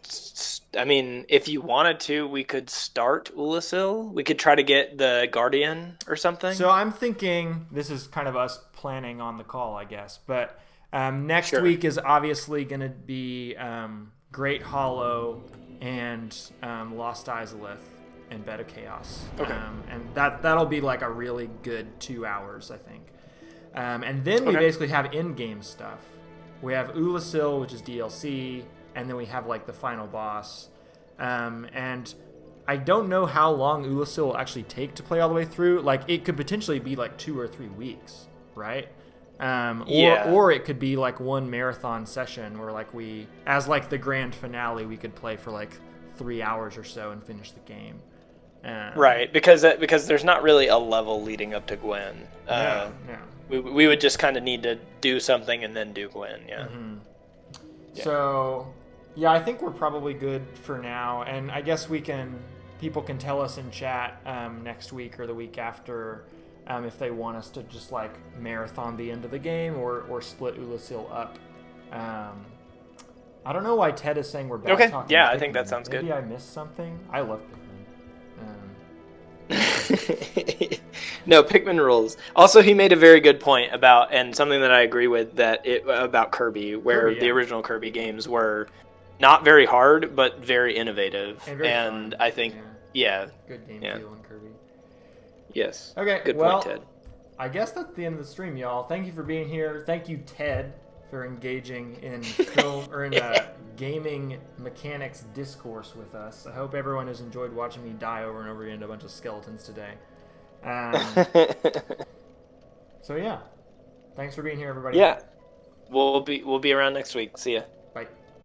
I mean, if you wanted to, we could start Ulasil. We could try to get the Guardian or something.
So I'm thinking this is kind of us planning on the call, I guess. But next week is obviously going to be Great Hollow and Lost Izalith and Bed of Chaos.
Okay.
And that'll be like a really good 2 hours, I think. And then we basically have in-game stuff. We have Ulasil, which is DLC, and then we have like the final boss. And I don't know how long Ulasil will actually take to play all the way through. Like, it could potentially be like 2 or 3 weeks, right? Or it could be like one marathon session where like as like the grand finale, we could play for like 3 hours or so and finish the game.
Right, because there's not really a level leading up to Gwen.
No.
We would just kind of need to do something and then do Gwen, yeah.
Mm-hmm. Yeah. So, yeah, I think we're probably good for now, and I guess people can tell us in chat next week or the week after if they want us to just like marathon the end of the game or split Ulasil up. I don't know why Ted is saying we're bad
Okay,
talking
yeah,
Pikmin.
I think that sounds good.
Maybe I missed something. I love Pikmin.
No, Pikmin rules. Also, he made a very good point about, and something that I agree with, about Kirby, where
Kirby,
the
yeah.
original Kirby games were not very hard, but very innovative.
And very fun.
I think, yeah.
Good game
Yeah.
feel in Kirby.
Yes.
Okay,
Good
well,
point, Ted.
I guess that's the end of the stream, y'all. Thank you for being here. Thank you, Ted, for engaging in film or in gaming mechanics discourse with us. I hope everyone has enjoyed watching me die over and over again to a bunch of skeletons today. So yeah, thanks for being here, everybody.
Yeah, we'll be around next week. See ya.